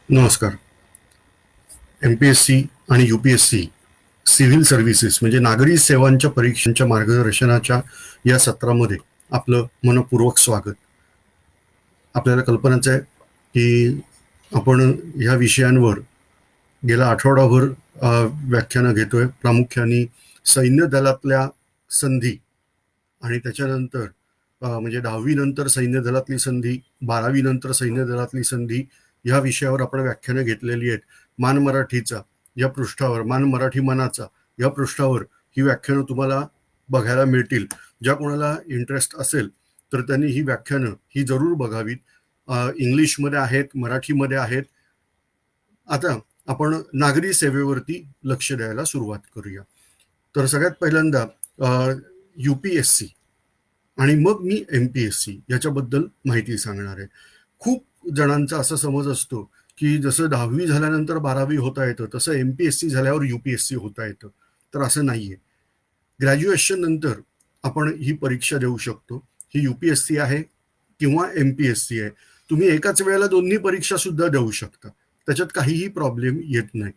नमस्कार. एमपीएससी आणि UPSC civil services म्हणजे नागरी सेवांच्या परीक्षांच्या मार्गदर्शनाच्या या सत्रामध्ये आपलं मनपूर्वक स्वागत. आपल्याला कल्पनाच आहे की आपण ह्या विषयांवर गेला आठवडाभर व्याख्यानं घेतोय. प्रामुख्याने सैन्य दलातल्या संधी आणि त्याच्यानंतर म्हणजे 10वी नंतर सैन्य दलातली संधी, 12वी नंतर सैन्य दलातली संधी ह्या विषयावर आपण व्याख्यानं घेतलेली आहेत. मान मराठीचा या पृष्ठावर, मान मराठी मनाचा या पृष्ठावर ही व्याख्यानं तुम्हाला बघायला मिळतील. ज्या कोणाला इंटरेस्ट असेल तर त्यांनी ही व्याख्यानं ही जरूर बघावीत. इंग्लिशमध्ये आहेत, मराठीमध्ये आहेत. आता आपण नागरी सेवेवरती लक्ष द्यायला सुरुवात करूया. तर सगळ्यात पहिल्यांदा यूपीएससी आणि मग मी एमपीएससी याच्याबद्दल माहिती सांगणार आहे. खूप जणांचा असा समज असतो की जसं 10वी झाल्यानंतर 12वी होता येतं तसं एमपीएससी झाल्यावर यूपीएससी होता येतं. तर असं नाहीये. ग्रॅज्युएशन नंतर आपण ही परीक्षा देऊ शकतो. ही यूपीएससी आहे किंवा एमपीएससी आहे. तुम्ही एकाच वेळेला दोन्ही परीक्षा सुद्धा देऊ शकता. त्याच्यात काहीही प्रॉब्लेम येत नाही.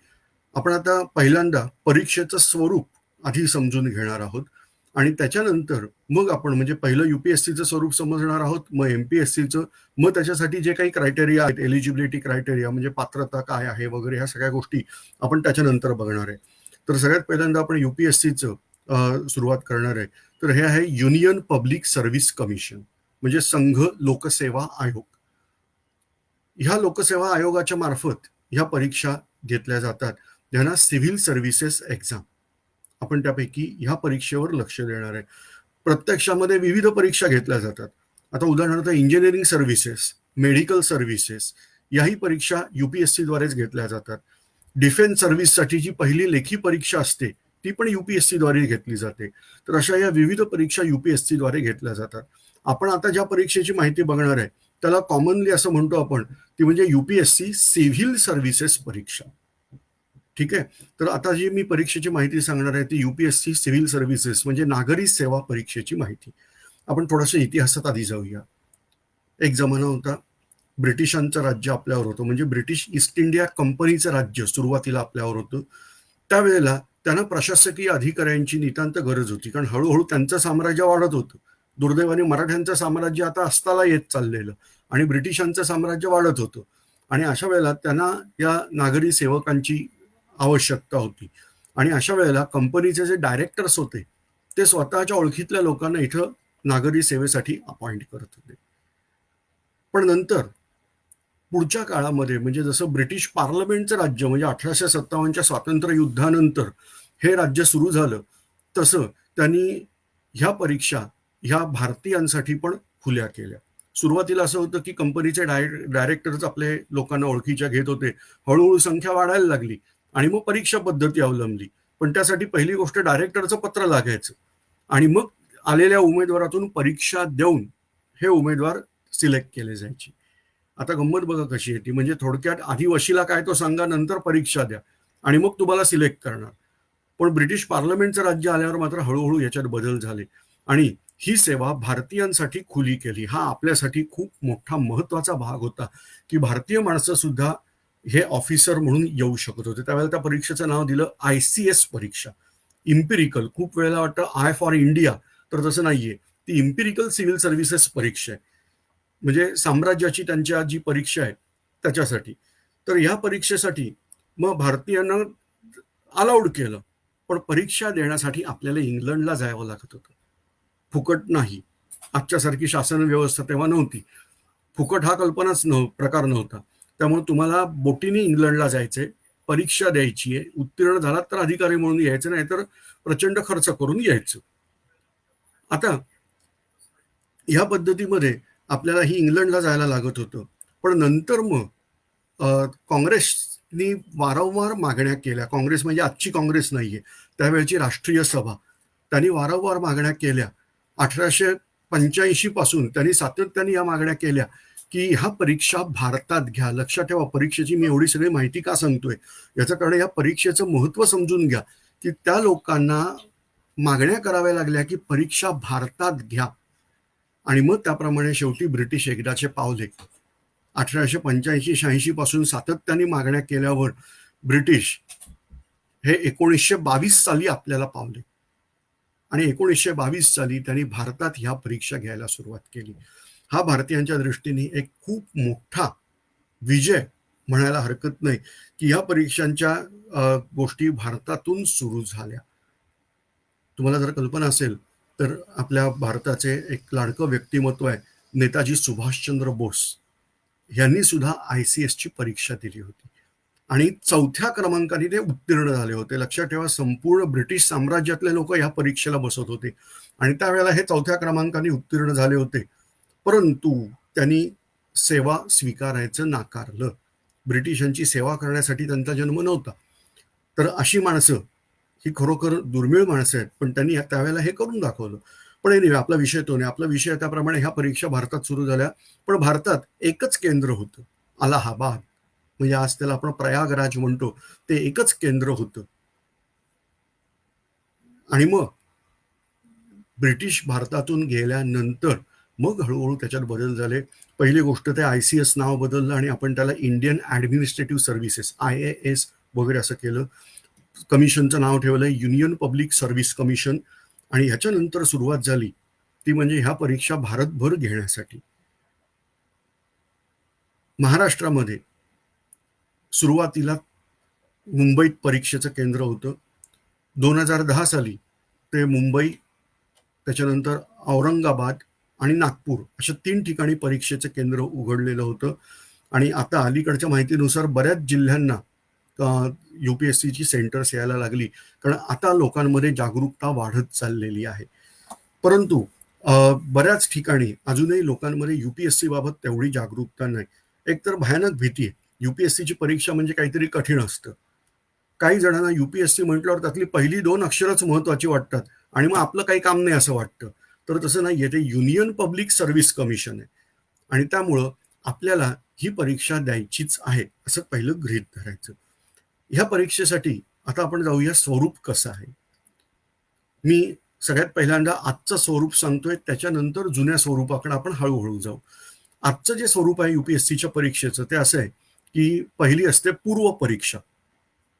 आपण आता पहिल्यांदा परीक्षेचं स्वरूप आधी समजून घेणार आहोत आणि त्याच्यानंतर मग आपण म्हणजे पहिलं यूपीएससीचं स्वरूप समजणार आहोत, मग एमपीएससीचं, मग त्याच्यासाठी जे काही क्रायटेरिया आहेत, एलिजिबिलिटी क्रायटेरिया म्हणजे पात्रता काय आहे वगैरे ह्या सगळ्या गोष्टी आपण त्याच्यानंतर बघणार आहे. तर सगळ्यात पहिल्यांदा आपण यूपीएससीचं सुरुवात करणार आहे. तर हे आहे युनियन पब्लिक सर्व्हिस कमिशन म्हणजे संघ लोकसेवा आयोग. ह्या लोकसेवा आयोगाच्या मार्फत ह्या परीक्षा घेतल्या जातात, ज्यांना सिव्हिल सर्व्हिसेस एक्झाम. आपण त्यापैकी ह्या परीक्षेवर लक्ष देणार आहे. प्रत्यक्षामध्ये विविध परीक्षा घेतल्या जातात. आता उदाहरणार्थ इंजिनिअरिंग सर्व्हिसेस, मेडिकल सर्व्हिसेस याही परीक्षा यूपीएससी द्वारेच घेतल्या जातात. डिफेन्स सर्व्हिससाठी जी पहिली लेखी परीक्षा असते ती पण यूपीएससी द्वारे घेतली जाते. तर अशा या विविध परीक्षा यूपीएससी द्वारे घेतल्या जातात. आपण आता ज्या परीक्षेची माहिती बघणार आहे त्याला कॉमनली असं म्हणतो आपण, ती म्हणजे यूपीएससी सिव्हिल सर्व्हिसेस परीक्षा. ठीक आहे. तर आता जी मी परीक्षेची माहिती सांगणार आहे ती यूपीएससी सिव्हिल सर्व्हिसेस म्हणजे नागरी सेवा परीक्षेची माहिती. आपण थोडंसं इतिहासात आधी जाऊया. एक जमाना होता, ब्रिटिशांचं राज्य आपल्यावर होतं, म्हणजे ब्रिटिश ईस्ट इंडिया कंपनीचं राज्य सुरुवातीला आपल्यावर होतं. त्यावेळेला त्यांना प्रशासकीय अधिकाऱ्यांची नितांत गरज होती, कारण हळूहळू त्यांचं साम्राज्य वाढत होतं. दुर्दैवाने मराठ्यांचं साम्राज्य आता अस्ताला येत चाललेलं आणि ब्रिटिशांचं साम्राज्य वाढत होतं. आणि अशा वेळेला त्यांना या नागरी सेवकांची आवश्यकता होती. आणि अशा वेळेला कंपनीचे जे डायरेक्टर्स होते ते स्वतःच्या ओळखीतल्या लोकांना इथं नागरी सेवेसाठी अपॉइंट करत होते. पण नंतर पुढच्या काळामध्ये म्हणजे जसं ब्रिटिश पार्लमेंटचं राज्य म्हणजे 1857च्या स्वातंत्र्य युद्धानंतर हे राज्य सुरू झालं, तसं त्यांनी ह्या परीक्षा ह्या भारतीयांसाठी पण खुल्या केल्या. सुरुवातीला असं होतं की कंपनीचे डायरेक्टर्स आपले लोकांना ओळखीच्या घेत होते. हळूहळू संख्या वाढायला लागली आणि मग परीक्षा पद्धती अवलंबली. पण त्यासाठी पहिली गोष्ट डायरेक्टरचं पत्र लागायचं आणि मग आलेल्या उमेदवारातून परीक्षा देऊन हे उमेदवार सिलेक्ट केले जायचे. आता गंमत बघा कशी आहे ती, म्हणजे थोडक्यात आधी वशिला काय तो सांगा, नंतर परीक्षा द्या आणि मग तुम्हाला सिलेक्ट करणार. पण ब्रिटिश पार्लमेंटचं राज्य आल्यावर मात्र हळूहळू याच्यात बदल झाले आणि ही सेवा भारतीयांसाठी खुली केली. हा आपल्यासाठी खूप मोठा महत्वाचा भाग होता की भारतीय माणसं सुद्धा हे ऑफिसर म्हणून येऊ शकत होते. त्यावेळेला त्या परीक्षेचं नाव दिलं आयसीएस परीक्षा. इम्पिरिकल, खूप वेळेला वाटतं आय फॉर इंडिया, तर तसं नाहीये. ती इम्पिरिकल सिव्हिल सर्व्हिसेस परीक्षा आहे, म्हणजे साम्राज्याची त्यांच्या जी परीक्षा आहे त्याच्यासाठी. तर ह्या परीक्षेसाठी मग भारतीयांना अलाउड केलं. पण परीक्षा देण्यासाठी आपल्याला इंग्लंडला जावं लागत होतं. फुकट नाही. आजच्यासारखी शासन व्यवस्था तेव्हा नव्हती. फुकट हा कल्पनाच प्रकार नव्हता. त्यामुळे तुम्हाला बोटीने इंग्लंडला जायचंय, परीक्षा द्यायची आहे, उत्तीर्ण झालात तर अधिकारी म्हणून यायचं, नाही तर प्रचंड खर्च करून यायचं. आता ह्या पद्धतीमध्ये आपल्याला ही इंग्लंडला जायला लागत होतं. पण नंतर मग काँग्रेसनी वारंवार मागण्या केल्या. काँग्रेस म्हणजे आजची काँग्रेस नाहीये, त्यावेळची राष्ट्रीय सभा. त्यांनी वारंवार मागण्या केल्या. 1885 पासून त्यांनी सातत्याने या मागण्या केल्या की ह्या परीक्षा भारतात घ्या. लक्षात ठेवा, परीक्षेची मी एवढी सगळी माहिती का सांगतोय याचं कारण या परीक्षेचं महत्व समजून घ्या की त्या लोकांना मागण्या कराव्या लागल्या की परीक्षा भारतात घ्या आणि मग त्याप्रमाणे शेवटी ब्रिटिश एकदाचे पावले. 1885-86 पासून सातत्याने मागण्या केल्यावर ब्रिटिश हे 1922 साली आपल्याला पावले आणि 1922 साली त्यांनी भारतात ह्या परीक्षा घ्यायला सुरुवात केली. हा भारतीयांच्या दृष्टीने एक खूप मोठा विजय म्हणायला हरकत नाही की या परीक्षांच्या गोष्टी भारतातून सुरू झाल्या. तुम्हाला जर कल्पना असेल तर आपल्या भारताचे एक लाडकं व्यक्तिमत्व आहे नेताजी सुभाषचंद्र बोस, यांनी सुद्धा ICS ची परीक्षा दिली होती आणि 4थ्या क्रमांकाने ते उत्तीर्ण झाले होते. लक्षात ठेवा, संपूर्ण ब्रिटिश साम्राज्यातले लोक या परीक्षेला बसत होते आणि त्यावेळेला हे 4थ्या क्रमांकाने उत्तीर्ण झाले होते. परंतु त्यांनी सेवा स्वीकारायचं नाकारलं. ब्रिटिशांची सेवा करण्यासाठी त्यांचा जन्म नव्हता. तर अशी माणसं ही खरोखर दुर्मिळ माणसं आहेत, पण त्यांनी त्यावेळेला हे करून दाखवलं. पण हे नाही, आपला विषय तो नाही. आपला विषय त्याप्रमाणे ह्या परीक्षा भारतात सुरू झाल्या, पण भारतात एकच केंद्र होतं, अलाहाबाद. म्हणजे आज त्याला आपण प्रयागराज म्हणतो, ते एकच केंद्र होतं. आणि मग ब्रिटिश भारतातून गेल्यानंतर मग हळूहळू त्याच्यात बदल झाले. पहिली गोष्ट ते ICS नाव बदललं आणि आपण त्याला इंडियन ॲडमिनिस्ट्रेटिव्ह सर्व्हिसेस IAS वगैरे असं केलं. कमिशनचं नाव ठेवलं युनियन पब्लिक सर्व्हिस कमिशन. आणि ह्याच्यानंतर सुरुवात झाली ती म्हणजे ह्या परीक्षा भारतभर घेण्यासाठी. महाराष्ट्रामध्ये सुरुवातीला मुंबईत परीक्षेचं केंद्र होतं. 2010 साली ते मुंबई, त्याच्यानंतर औरंगाबाद आणि नागपूर अशा 3 ठिकाणी परीक्षेचं केंद्र उघडलेलं होतं. आणि आता अलीकडच्या माहितीनुसार बऱ्याच जिल्ह्यांना UPSCची सेंटर्स यायला लागली, कारण आता लोकांमध्ये जागरूकता वाढत चाललेली आहे. परंतु बऱ्याच ठिकाणी अजूनही लोकांमध्ये UPSC बाबत तेवढी जागरूकता नाही. एकतर भयानक भीती आहे. UPSCची परीक्षा म्हणजे काहीतरी कठीण असतं. काही जणांना UPSC म्हटल्यावर त्यातली पहिली 2 अक्षरच महत्वाची वाटतात आणि मग आपलं काही काम नाही असं वाटतं. तर तसं नाही, ते युनियन पब्लिक सर्व्हिस कमिशन आहे आणि त्यामुळं आपल्याला ही परीक्षा द्यायचीच आहे असं पहिलं गृहीत धरायचं. ह्या परीक्षेसाठी आता आपण जाऊया स्वरूप कसं आहे. मी सगळ्यात पहिल्यांदा आजचं स्वरूप सांगतोय, त्याच्यानंतर जुन्या स्वरूपाकडे आपण हळूहळू जाऊ. आजचं जे स्वरूप आहे UPSCच्या परीक्षेचं ते असं आहे की पहिली असते पूर्व परीक्षा,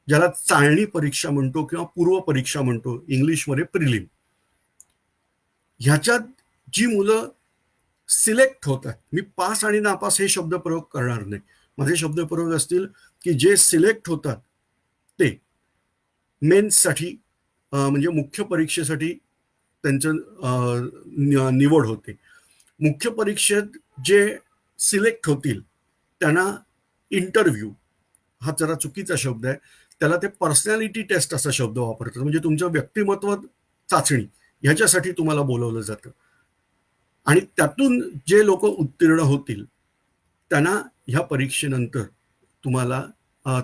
ज्याला चाळणी परीक्षा म्हणतो किंवा पूर्व परीक्षा म्हणतो, इंग्लिशमध्ये प्रिलिम. ह्याच्यात जी मुलं सिलेक्ट होतात, मी पास आणि नापास हे शब्दप्रयोग करणार नाही, माझे शब्दप्रयोग असतील की जे सिलेक्ट होतात ते मेन्ससाठी म्हणजे मुख्य परीक्षेसाठी त्यांचं निवड होते. मुख्य परीक्षेत जे सिलेक्ट होतील त्यांना इंटरव्ह्यू, हा जरा चुकीचा शब्द आहे, त्याला ते पर्सनॅलिटी टेस्ट असा शब्द वापरतात, म्हणजे तुमचं व्यक्तिमत्व चाचणी ह्याच्यासाठी तुम्हाला बोलवलं जातं. आणि त्यातून जे लोक उत्तीर्ण होतील त्यांना ह्या परीक्षेनंतर तुम्हाला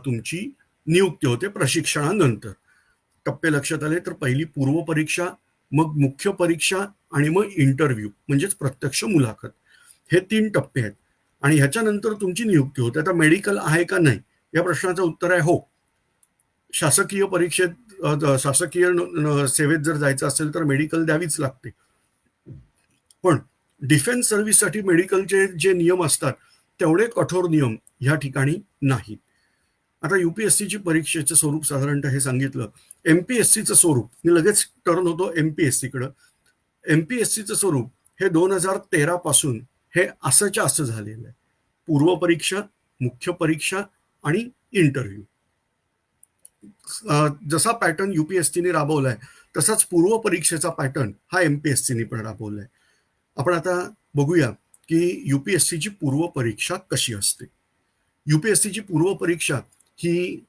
तुमची नियुक्ती होते प्रशिक्षणानंतर. टप्पे लक्षात आले तर पहिली पूर्व परीक्षा, मग मुख्य परीक्षा आणि मग इंटरव्ह्यू म्हणजेच प्रत्यक्ष मुलाखत. हे 3 टप्पे आहेत आणि ह्याच्यानंतर तुमची नियुक्ती होते. आता मेडिकल आहे का नाही या प्रश्नाचं उत्तर आहे हो. शासकीय परीक्षेत शासकीय सेवेत जर जायचं असेल तर मेडिकल द्यावीच लागते. पण डिफेन्स सर्व्हिससाठी मेडिकलचे जे नियम असतात तेवढे कठोर नियम ह्या ठिकाणी नाहीत. आता UPSCची परीक्षेचं स्वरूप साधारणतः हे सांगितलं. MPSCचं स्वरूप, मी लगेच टर्न होतो MPSCकडं. MPSCचं स्वरूप हे 2013 पासून हे असंच्या असं झालेलं आहे. पूर्व परीक्षा, मुख्य परीक्षा आणि इंटरव्ह्यू. जसा पॅटर्न UPSCने राबवलाय तसाच पूर्व परीक्षेचा पॅटर्न हा MPSCने पण राबवलाय. आपण आता बघूया की UPSCची पूर्व परीक्षा कशी असते. UPSCची पूर्व परीक्षा ही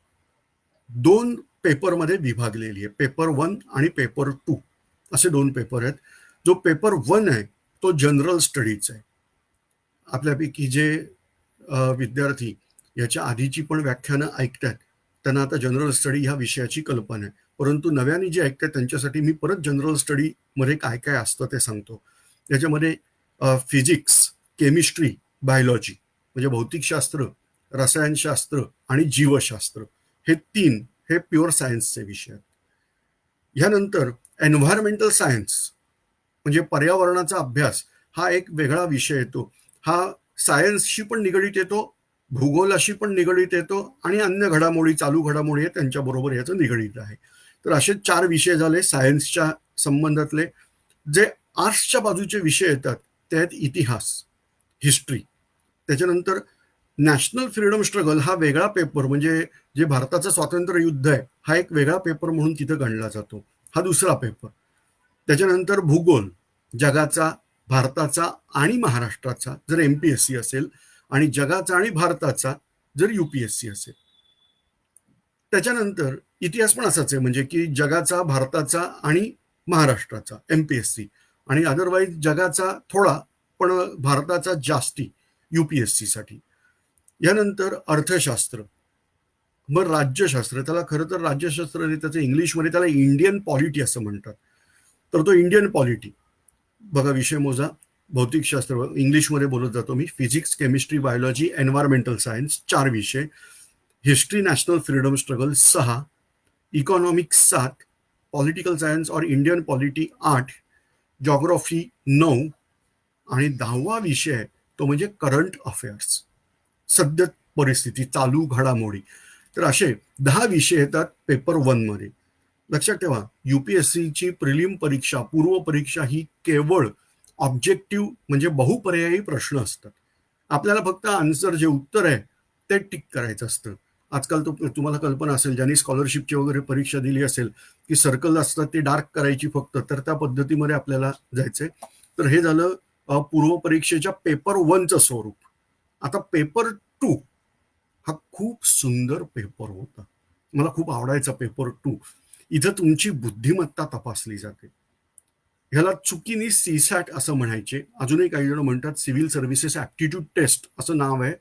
2 पेपरमध्ये विभागलेली आहे. पेपर 1 आणि पेपर 2 असे 2 पेपर आहेत. जो पेपर 1 आहे तो जनरल स्टडीज आहे. आपल्यापैकी जे विद्यार्थी याच्या आधीची पण व्याख्यानं ऐकतात त्यांना आता जनरल स्टडी ह्या विषयाची कल्पना आहे. परंतु नव्याने जे ऐकतात त्यांच्यासाठी मी परत जनरल स्टडीमध्ये काय काय असतं ते सांगतो. याच्यामध्ये फिजिक्स, केमिस्ट्री, बायोलॉजी म्हणजे भौतिकशास्त्र, रसायनशास्त्र आणि जीवशास्त्र हे 3 हे प्युअर सायन्सचे विषय आहेत. ह्यानंतर एन्व्हायरमेंटल सायन्स म्हणजे पर्यावरणाचा अभ्यास हा एक वेगळा विषय येतो. हा सायन्सशी पण निगडीत येतो, भूगोलाशी पण निगडीत येतो आणि अन्य घडामोडी, चालू घडामोडी आहेत त्यांच्याबरोबर याचं निगडीत आहे. तर असे 4 विषय झाले सायन्सच्या संबंधातले. जे आर्ट्सच्या बाजूचे विषय येतात ते आहेत इतिहास, हिस्ट्री. त्याच्यानंतर नॅशनल फ्रीडम स्ट्रगल हा वेगळा पेपर, म्हणजे जे भारताचं स्वातंत्र्य युद्ध आहे हा एक वेगळा पेपर म्हणून तिथं गणला जातो, हा दुसरा पेपर. त्याच्यानंतर भूगोल, जगाचा, भारताचा आणि महाराष्ट्राचा जर एमपीएससी असेल, आणि जगाचा आणि भारताचा जर युपीएससी असेल. त्याच्यानंतर इतिहास पण असाच आहे, म्हणजे की जगाचा, भारताचा आणि महाराष्ट्राचा एमपीएससी, आणि अदरवाईज जगाचा थोडा पण भारताचा जास्ती युपीएससी साठी. यानंतर अर्थशास्त्र, मग राज्यशास्त्र, त्याला खरं तर राज्यशास्त्र त्याचं इंग्लिशमध्ये त्याला इंडियन पॉलिटी असं म्हणतात. तर तो इंडियन पॉलिटी बघा, विषय मोजा. भौतिकशास्त्र इंग्लिशमध्ये बोलत जातो मी, physics, chemistry, biology, environmental science 4 विषय, history, national freedom struggle 6, economics 7, political science और इंडियन पॉलिटी 8, जॉग्राफी 9, आणि 10वा विषय तो म्हणजे करंट अफेअर्स, सद्य परिस्थिती, चालू घडामोडी. तर असे 10 विषय येतात पेपर 1 मध्ये. लक्षात ठेवा, युपीएससीची प्रिलिम परीक्षा, पूर्व परीक्षा ही केवळ ऑब्जेक्टिव्ह म्हणजे बहुपर्यायी प्रश्न असतात. आपल्याला फक्त आन्सर, जे उत्तर आहे ते टिक करायचं असतं. आजकाल तुम्हाला कल्पना असेल, ज्यांनी स्कॉलरशिपची वगैरे परीक्षा दिली असेल, की सर्कल असतात ते डार्क करायची फक्त, तर त्या पद्धतीमध्ये आपल्याला जायचंय. तर हे झालं पूर्व परीक्षेच्या पेपर 1चं स्वरूप. आता पेपर 2 हा खूप सुंदर पेपर होता, मला खूप आवडायचा पेपर 2. इथं तुमची बुद्धिमत्ता तपासली जाते. ह्याला चुकीने सीसॅट असं म्हणायचे, अजूनही काही जण म्हणतात सिव्हिल सर्व्हिसेस ऍप्टिट्यूड टेस्ट असं नाव आहे,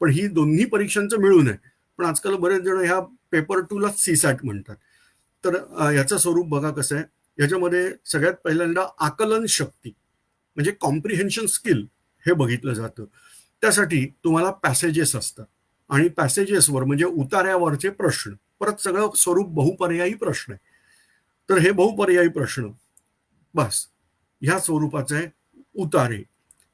पण ही दोन्ही परीक्षांचं मिळून आहे. पण आजकाल बरेच जण ह्या पेपर 2 ला सीसॅट म्हणतात. तर याचं स्वरूप बघा कसं आहे. याच्यामध्ये सगळ्यात पहिल्यांदा आकलन शक्ती म्हणजे कॉम्प्रिहेन्शन स्किल हे बघितलं जातं. त्यासाठी तुम्हाला पॅसेजेस असतात, आणि पॅसेजेसवर म्हणजे उतार्यावरचे प्रश्न, परत सगळं स्वरूप बहुपर्यायी प्रश्न आहे. तर हे बहुपर्यायी प्रश्न बस ह्या स्वरूपाचं आहे. उतारे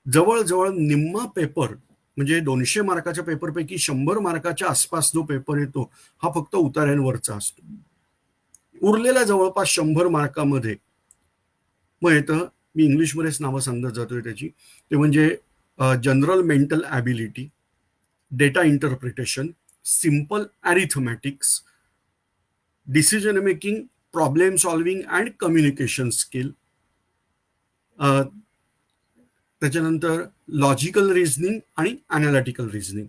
जवळजवळ निम्मा पेपर, म्हणजे 200 मार्काच्या पेपरपैकी 100 मार्काच्या आसपास जो पेपर येतो हा फक्त उतार्यांवरचा असतो. उरलेल्या जवळपास 100 मार्कामध्ये मग येतं, मी इंग्लिशमध्येच नावं सांगत जातोय त्याची, ते म्हणजे general mental ability, data interpretation, simple arithmetics, decision making, problem solving and communication skill, त्याच्यानंतर लॉजिकल रिझनिंग आणि अनालिटिकल रिझनिंग.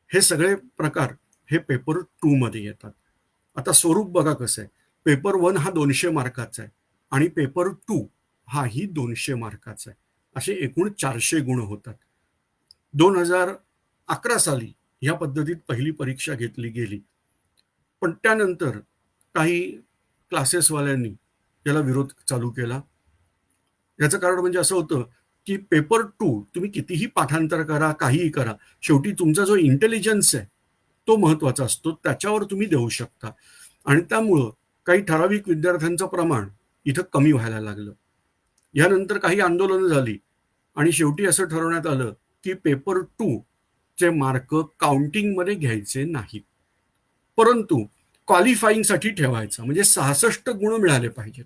हे सगळे प्रकार हे पेपर 2 मध्ये येतात. आता स्वरूप बघा कसं आहे. पेपर 1 हा 200 मार्काचा आहे, आणि पेपर 2 हाही 200 मार्काचा आहे. असे एकूण 400 गुण होतात. 2011 साली या पद्धतीत पहिली परीक्षा घेतली गेली, पण त्यानंतर काही क्लासेसवाल्यांनी याला विरोध चालू केला. याचं कारण म्हणजे असं होतं की पेपर 2 तुम्ही कितीही पाठांतर करा, काहीही करा, शेवटी तुमचा जो इंटेलिजन्स आहे तो महत्वाचा असतो, त्याच्यावर तुम्ही देऊ शकता. आणि त्यामुळं काही ठराविक विद्यार्थ्यांचं प्रमाण इथं कमी व्हायला लागलं. यानंतर काही आंदोलनं झाली, आणि शेवटी असं ठरवण्यात आलं की पेपर 2 चे मार्क काउंटिंगमध्ये घ्यायचे नाहीत, परंतु क्वालिफाईंगसाठी ठेवायचा, म्हणजे 66 गुण मिळाले पाहिजेत.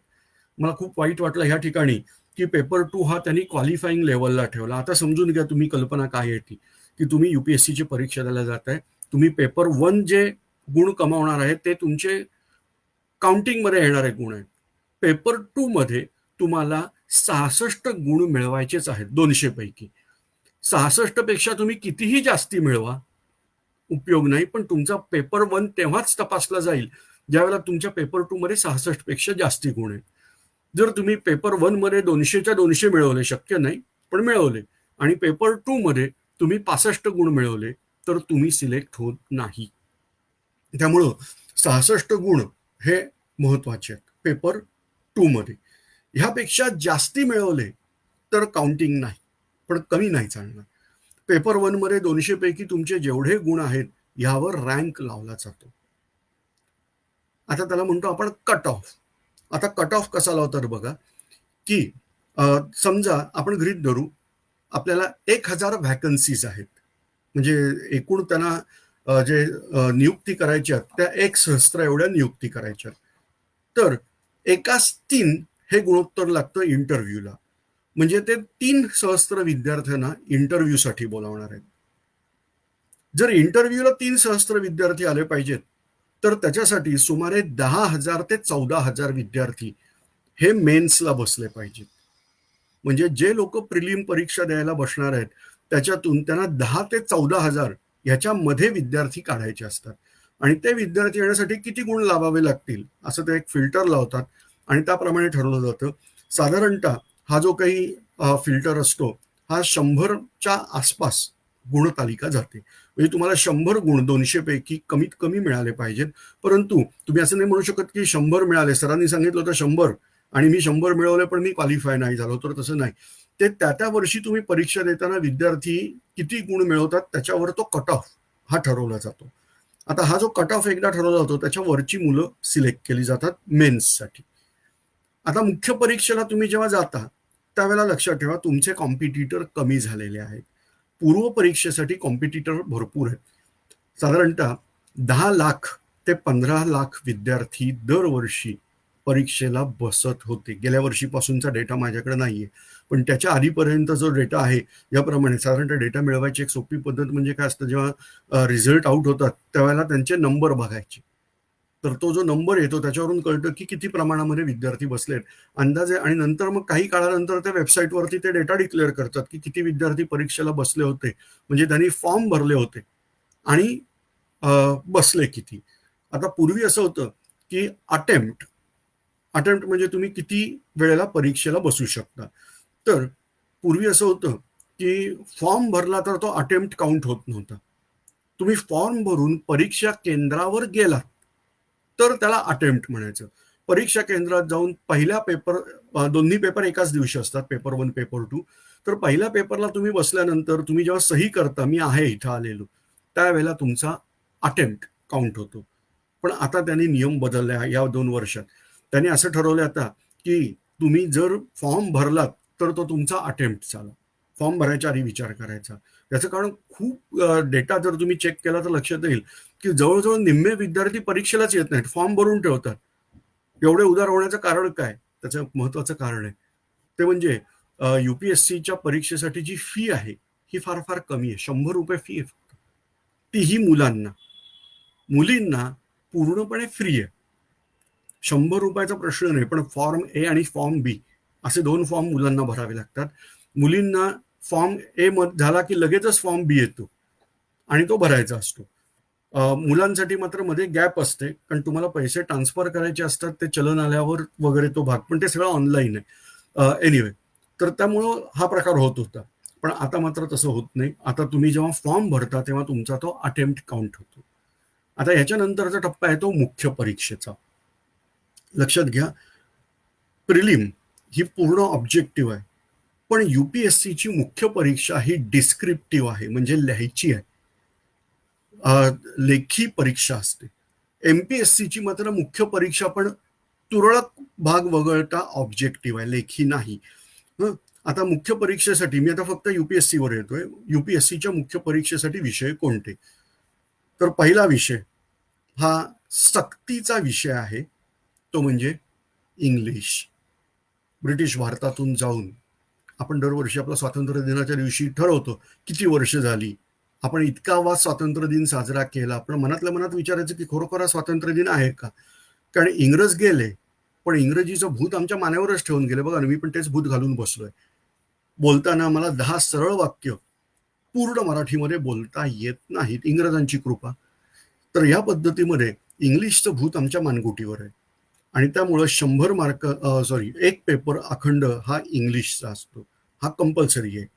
मला खूप वाईट वाटलं ह्या ठिकाणी की पेपर 2 हा त्यांनी क्वालिफाईंग लेवलला ठेवला. आता समजून घ्या तुम्ही कल्पना काय आहे ती, की तुम्ही युपीएससीची परीक्षा द्यायला जाताय, तुम्ही पेपर 1 जे गुण कमावणार आहे ते तुमचे काउंटिंगमध्ये येणारे गुण आहेत. पेपर 2 मध्ये तुम्हाला 66 गुण मिळवायचेच आहेत 200 पैकी. 66 पेक्षा तुम्ही कितीही जास्ती मिळवा, उपयोग नाही, पण तुमचा पेपर 1 तेव्हाच तपासला जाईल ज्यावेळेला तुमच्या पेपर 2 मध्ये 66 पेक्षा जास्ती गुण आहेत. जर तुम्ही पेपर 1 मध्ये 200च्या 200 मिळवले, शक्य नाही पण मिळवले, आणि पेपर 2 मध्ये तुम्ही 65 गुण मिळवले, तर तुम्ही सिलेक्ट होत नाही. त्यामुळं 66 गुण हे महत्वाचे आहेत पेपर 2 मध्ये. ह्यापेक्षा जास्ती मिळवले तर काउंटिंग नाही, पण कमी नाही चालणार. पेपर 1 मध्ये 200 पैकी तुमचे जेवढे गुण आहेत यावर रँक लावला जातो. आता त्याला म्हणतो आपण कट ऑफ. आता कट ऑफ कसा लावतात बघा, की समजा आपण गृहीत धरू आपल्याला 1000 व्हॅकन्सीज आहेत. म्हणजे एकूण त्यांना जे नियुक्ती करायच्या त्या 1,000 एवढ्या नियुक्ती करायच्या. तर एकास 3 हे गुणोत्तर लागतं इंटरव्ह्यूला. म्हणजे ते 3,000 विद्यार्थ्यांना इंटरव्ह्यूसाठी बोलावणार आहेत. जर इंटरव्ह्यूला 3,000 विद्यार्थी आले पाहिजेत, तर त्याच्यासाठी सुमारे 10,000 ते 14,000 विद्यार्थी हे मेन्सला बसले पाहिजेत. म्हणजे जे लोक प्रिलिम परीक्षा द्यायला बसणार आहेत त्याच्यातून त्यांना 10 ते 14,000 ह्याच्यामध्ये विद्यार्थी काढायचे असतात. आणि ते विद्यार्थी येण्यासाठी किती गुण लावावे लागतील असं ते एक फिल्टर लावतात आणि त्याप्रमाणे ठरवलं जातं. साधारणतः हा जो काही फिल्टर असतो हा 100च्या आसपास गुणतालिका जाते. म्हणजे तुम्हाला 100 गुण 200 पैकी कमीत कमी मिळाले पाहिजेत. परंतु तुम्ही असं नाही म्हणू शकत की 100 मिळाले, सरांनी सांगितलं होतं 100 आणि मी 100 मिळवले पण मी क्वालिफाय नाही झालो, तर तसं नाही. ते त्या वर्षी तुम्ही परीक्षा देताना विद्यार्थी किती गुण मिळवतात त्याच्यावर तो कट ऑफ हा ठरवला जातो. आता हा जो कट ऑफ एकदा ठरवला जातो त्याच्यावरची मुलं सिलेक्ट केली जातात मेन्ससाठी. आता मुख्य परीक्षेला तुम्ही जेव्हा जाता त्यावेळेला लक्षात ठेवा तुमचे कॉम्पिटिटर कमी झालेले आहेत. पूर्व परीक्षेसाठी कॉम्पिटिटर भरपूर आहेत. साधारणतः 10 लाख ते 15 लाख विद्यार्थी दरवर्षी परीक्षेला बसत होते. गेल्या वर्षीपासूनचा डेटा माझ्याकडे नाहीये, पण त्याच्या आधीपर्यंत जो डेटा आहे याप्रमाणे साधारणतः डेटा मिळवायची एक सोपी पद्धत म्हणजे काय असतं, जेव्हा रिझल्ट आउट होतात त्यावेळेला त्यांचे नंबर बघायचे. तर तो जो नंबर येतो त्याच्यावरून कळतं की किती प्रमाणामध्ये विद्यार्थी बसलेत अंदाजे. आणि नंतर मग काही काळानंतर त्या वेबसाईटवरती ते डेटा डिक्लेअर करतात की किती विद्यार्थी परीक्षेला बसले होते, म्हणजे त्यांनी फॉर्म भरले होते आणि बसले किती. आता पूर्वी असं होतं की अटेम्प्ट म्हणजे तुम्ही किती वेळेला परीक्षेला बसू शकता. तर पूर्वी असं होतं की फॉर्म भरला तर तो अटेम्प्ट काउंट होत नव्हता. तुम्ही फॉर्म भरून परीक्षा केंद्रावर गेलात तर त्याला अटेम्प्ट म्हणायचं. परीक्षा केंद्रात जाऊन पहिल्या पेपर, दोन्ही पेपर एकाच दिवशी असतात, पेपर 1 पेपर 2. तर पहिल्या पेपरला तुम्ही बसल्यानंतर तुम्ही जेव्हा सही करता मी आहे इथं आलेलो, त्यावेळेला तुमचा अटेम्प्ट काउंट होतो. पण आता त्यांनी नियम बदलले या 2 वर्षात. त्यांनी असं ठरवलं आता की तुम्ही जर फॉर्म भरलात तर तो तुमचा अटेम्प्ट झाला. फॉर्म भरायच्या आधी विचार करायचा. त्याचं कारण खूप डेटा जर तुम्ही चेक केला तर लक्षात येईल की जवळजवळ निम्मे विद्यार्थी परीक्षेलाच येत नाहीत, फॉर्म भरून ठेवतात. एवढे उदार होण्याचं कारण काय? त्याचं महत्वाचं कारण आहे ते म्हणजे युपीएससीच्या परीक्षेसाठी जी फी आहे ही फार फार कमी आहे. 100 रुपये फी आहे फक्त. तीही मुलांना. मुलींना पूर्णपणे फ्री आहे. 100 रुपयाचा प्रश्न नाही, पण फॉर्म ए आणि फॉर्म बी असे 2 फॉर्म मुलांना भरावे लागतात. मुलींना फॉर्म ए झाला की लगेचच फॉर्म बी येतो आणि तो भरायचा असतो. मुलांसाठी मात्र मध्ये गॅप असते, कारण तुम्हाला पैसे ट्रान्सफर करायचे असतात ते चलन आल्यावर वगैरे तो भाग, पण ते सगळं ऑनलाईन आहे. एनिवे, तर त्यामुळं हा प्रकार होत होता. पण आता मात्र तसं होत नाही. आता तुम्ही जेव्हा फॉर्म भरता तेव्हा तुमचा तो अटेम्प्ट काउंट होतो. आता याच्यानंतरचा टप्पा आहे तो मुख्य परीक्षेचा. लक्षात घ्या, प्रिलिम ही पूर्ण ऑब्जेक्टिव्ह आहे, पण युपीएससीची मुख्य परीक्षा ही डिस्क्रिप्टिव्ह आहे, म्हणजे लिहायची आहे, लेखी परीक्षा असते. एमपीएससीची मात्र मुख्य परीक्षा पण तुरळक भाग वगळता ऑब्जेक्टिव्ह आहे, लेखी नाही. आता मुख्य परीक्षेसाठी मी आता फक्त युपीएससी वर येतोय. युपीएससीच्या मुख्य परीक्षेसाठी विषय कोणते? तर पहिला विषय हा सक्तीचा विषय आहे, तो म्हणजे इंग्लिश. ब्रिटिश भारतातून जाऊन आपण दरवर्षी आपला स्वातंत्र्य दिनाच्या दिवशी ठरवतो किती वर्ष झाली आपण इतका वा स्वातंत्र्य दिन साजरा केला. आपण मनातल्या मनात विचारायचं की खरोखर हा स्वातंत्र्य दिन आहे का? कारण इंग्रज गेले पण इंग्रजीचं भूत आमच्या मानेवरच ठेवून गेले. बघा, मी पण तेच भूत घालून बसलोय. बोलताना मला 10 सरळ वाक्य पूर्ण मराठीमध्ये बोलता येत नाहीत, इंग्रजांची कृपा. तर या पद्धतीमध्ये इंग्लिशचं भूत आमच्या मानगुटीवर आहे आणि त्यामुळं 100 मार्क, एक पेपर अखंड हा इंग्लिशचा असतो. हा कंपल्सरी आहे.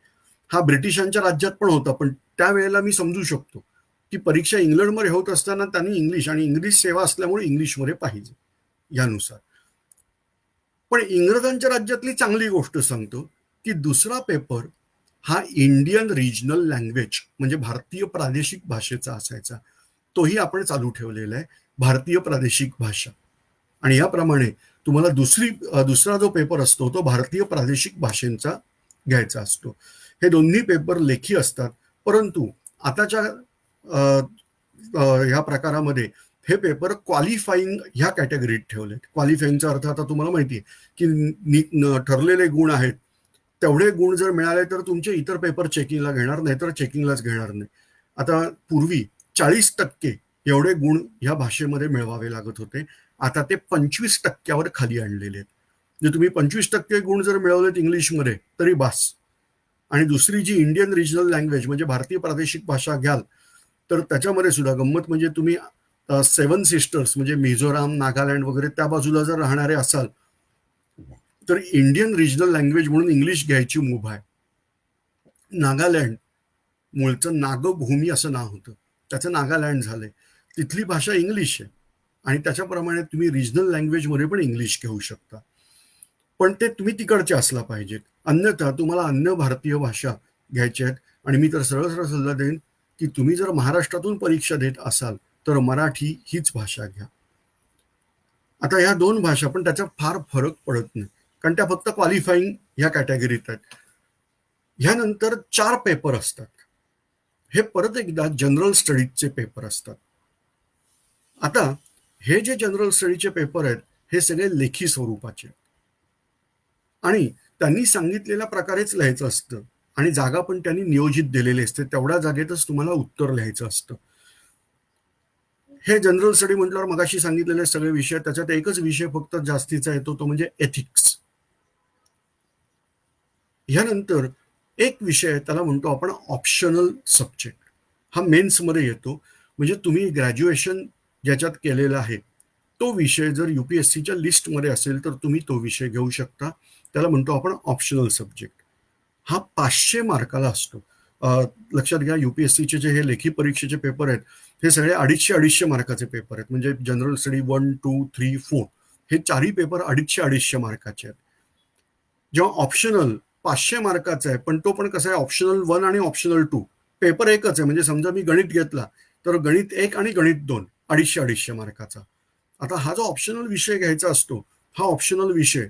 हा ब्रिटिशांच्या राज्यात पण होता, पण त्यावेळेला मी समजू शकतो की परीक्षा इंग्लंडमध्ये होत असताना त्यांनी इंग्लिश आणि इंग्लिश सेवा असल्यामुळे इंग्लिशमध्ये पाहिजे यानुसार. पण इंग्रजांच्या राज्यातली चांगली गोष्ट सांगतो की दुसरा पेपर हा इंडियन रिजनल लँग्वेज म्हणजे भारतीय प्रादेशिक भाषेचा असायचा. तोही आपण चालू ठेवलेला आहे, भारतीय प्रादेशिक भाषा. आणि याप्रमाणे तुम्हाला दुसरा जो पेपर असतो तो भारतीय प्रादेशिक भाषेचा घ्यायचा असतो. हे दोन्ही पेपर लेखी असतात, परंतु आताच्या ह्या प्रकारामध्ये हे पेपर क्वालिफाईंग ह्या कॅटेगरीत ठेवलेत. क्वालिफाईंगचा अर्थ आता तुम्हाला माहिती आहे की ठरलेले गुण आहेत, तेवढे गुण जर मिळाले तर तुमचे इतर पेपर चेकिंगला घेणार नाही, तर चेकिंगलाच घेणार नाही. आता पूर्वी 40% एवढे गुण ह्या भाषेमध्ये मिळवावे लागत होते, आता ते 25% खाली आणलेले आहेत. म्हणजे तुम्ही 25% गुण जर मिळवलेत इंग्लिशमध्ये तरी बास. आणि दुसरी जी इंडियन रिजनल लँग्वेज म्हणजे भारतीय प्रादेशिक भाषा घ्याल तर त्याच्यामध्ये सुद्धा गंमत म्हणजे तुम्ही सेवन सिस्टर्स म्हणजे मिझोराम, नागालँड वगैरे त्या बाजूला जर राहणारे असाल तर इंडियन रिजनल लँग्वेज म्हणून इंग्लिश घ्यायची मुभा आहे. नागालँड मूळचं नागभूमी असं नाव होतं, त्याचं नागालँड झालंय. तिथली भाषा इंग्लिश आहे आणि त्याच्याप्रमाणे तुम्ही रिजनल लँग्वेजमध्ये पण इंग्लिश घेऊ शकता, पण ते तुम्ही तिकडचे असला पाहिजेत. अन्यथा तुम्हाला अन्य भारतीय भाषा घ्यायच्या आहेत. आणि मी तर सरळ सरळ सल्ला देईन की तुम्ही जर महाराष्ट्रातून परीक्षा देत असाल तर मराठी हीच भाषा घ्या. आता ह्या दोन भाषा पण त्याचा फार फरक पडत नाही, कारण त्या फक्त क्वालिफाईंग ह्या कॅटेगरीत आहेत. ह्यानंतर 4 पेपर असतात. हे परत एकदा जनरल स्टडीजचे पेपर असतात. आता हे जे जनरल स्टडीचे पेपर आहेत हे सगळे लेखी स्वरूपाचे आणि त्यांनी सांगितलेल्या प्रकारेच लिहायचं असतं आणि जागा पण त्यांनी नियोजित दिलेली असते, तेवढ्या जागेतच तुम्हाला उत्तर लिहायचं असतं. हे जनरल स्टडी म्हटल्यावर मगाशी सांगितलेले सगळे विषय, त्याच्यात एकच विषय फक्त जास्तीचा येतो, तो म्हणजे एथिक्स. ह्यानंतर एक विषय त्याला म्हणतो आपण ऑप्शनल सब्जेक्ट, हा मेन्समध्ये येतो. म्हणजे तुम्ही ग्रॅज्युएशन ज्याच्यात केलेलं आहे तो विषय जर UPSCच्या लिस्टमध्ये असेल तर तुम्ही तो विषय घेऊ शकता, त्याला म्हणतो आपण ऑप्शनल सब्जेक्ट. हा 500 मार्काला असतो. लक्षात घ्या, UPSCचे जे हे लेखी परीक्षेचे पेपर आहेत हे सगळे 250-250 मार्काचे पेपर आहेत. म्हणजे जनरल स्टडी 1, 2, 3, 4 हे चारही पेपर 250-250 मार्काचे आहेत. जेव्हा ऑप्शनल 500 मार्काचा आहे, पण तो पण कसा आहे, ऑप्शनल 1 आणि ऑप्शनल 2 पेपर एकच आहे. म्हणजे समजा मी गणित घेतला तर गणित 1 आणि गणित 2 250-250 मार्काचा. आता हा जो ऑप्शनल विषय घ्यायचा असतो, हा ऑप्शनल विषय